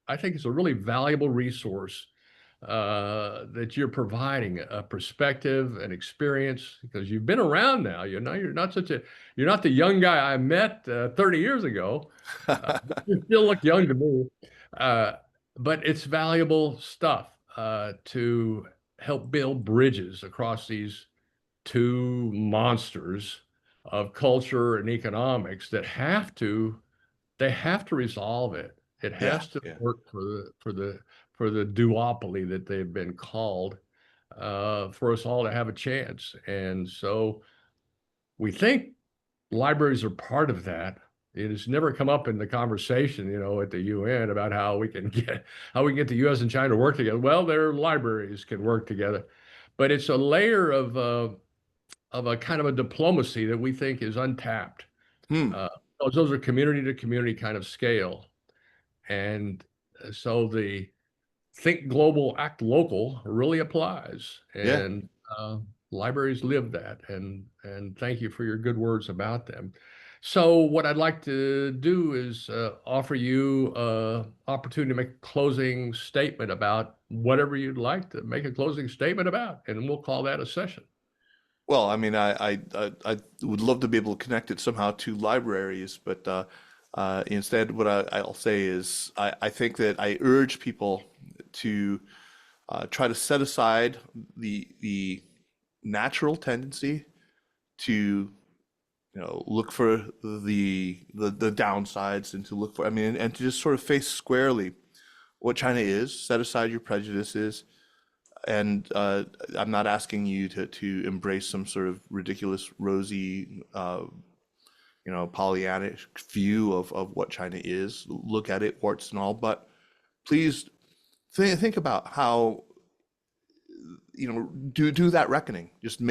I think it's a really valuable resource that you're providing a perspective and experience because you've been around now. You're not you're not the young guy I met 30 years ago. You still look young to me, uh, but it's valuable stuff to help build bridges across these two monsters of culture and economics that they have to resolve it. It Yeah, has to yeah. work for the duopoly that they've been called for us all to have a chance. And so we think libraries are part of that. It has never come up in the conversation, at the UN about how we can get the U.S. and China to work together. Well, their libraries can work together, but it's a layer of a kind of a diplomacy that we think is untapped. Hmm. Uh, those are community to community kind of scale. And so the think global, act local really applies. Yeah. And libraries live that. And thank you for your good words about them. So what I'd like to do is offer you opportunity to make a closing statement about whatever you'd like to make a closing statement about, and we'll call that a session. Well, I mean, I would love to be able to connect it somehow to libraries, but instead, what I'll say is I think that I urge people to try to set aside the natural tendency to look for the downsides and to look for, I mean, and to just sort of face squarely what China is, set aside your prejudices, and I'm not asking you to embrace some sort of ridiculous, rosy, Pollyannish view of what China is. Look at it, warts and all, but please think about how, do that reckoning. Just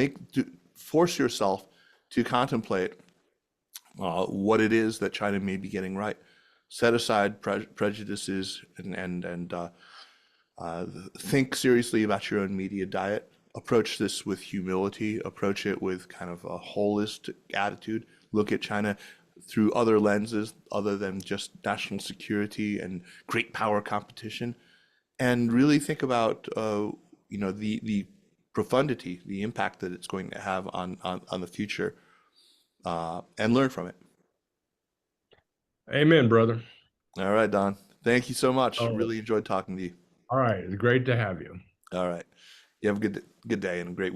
force yourself to contemplate what it is that China may be getting right. Set aside prejudices and think seriously about your own media diet. Approach this with humility. Approach it with kind of a holistic attitude. Look at China through other lenses other than just national security and great power competition, and really think about the profundity, the impact that it's going to have on the future, and learn from it. Amen, brother. All right, Don. Thank you so much. Oh, Really enjoyed talking to you. all right. It's great to have you. All right. You have a good day and a great week.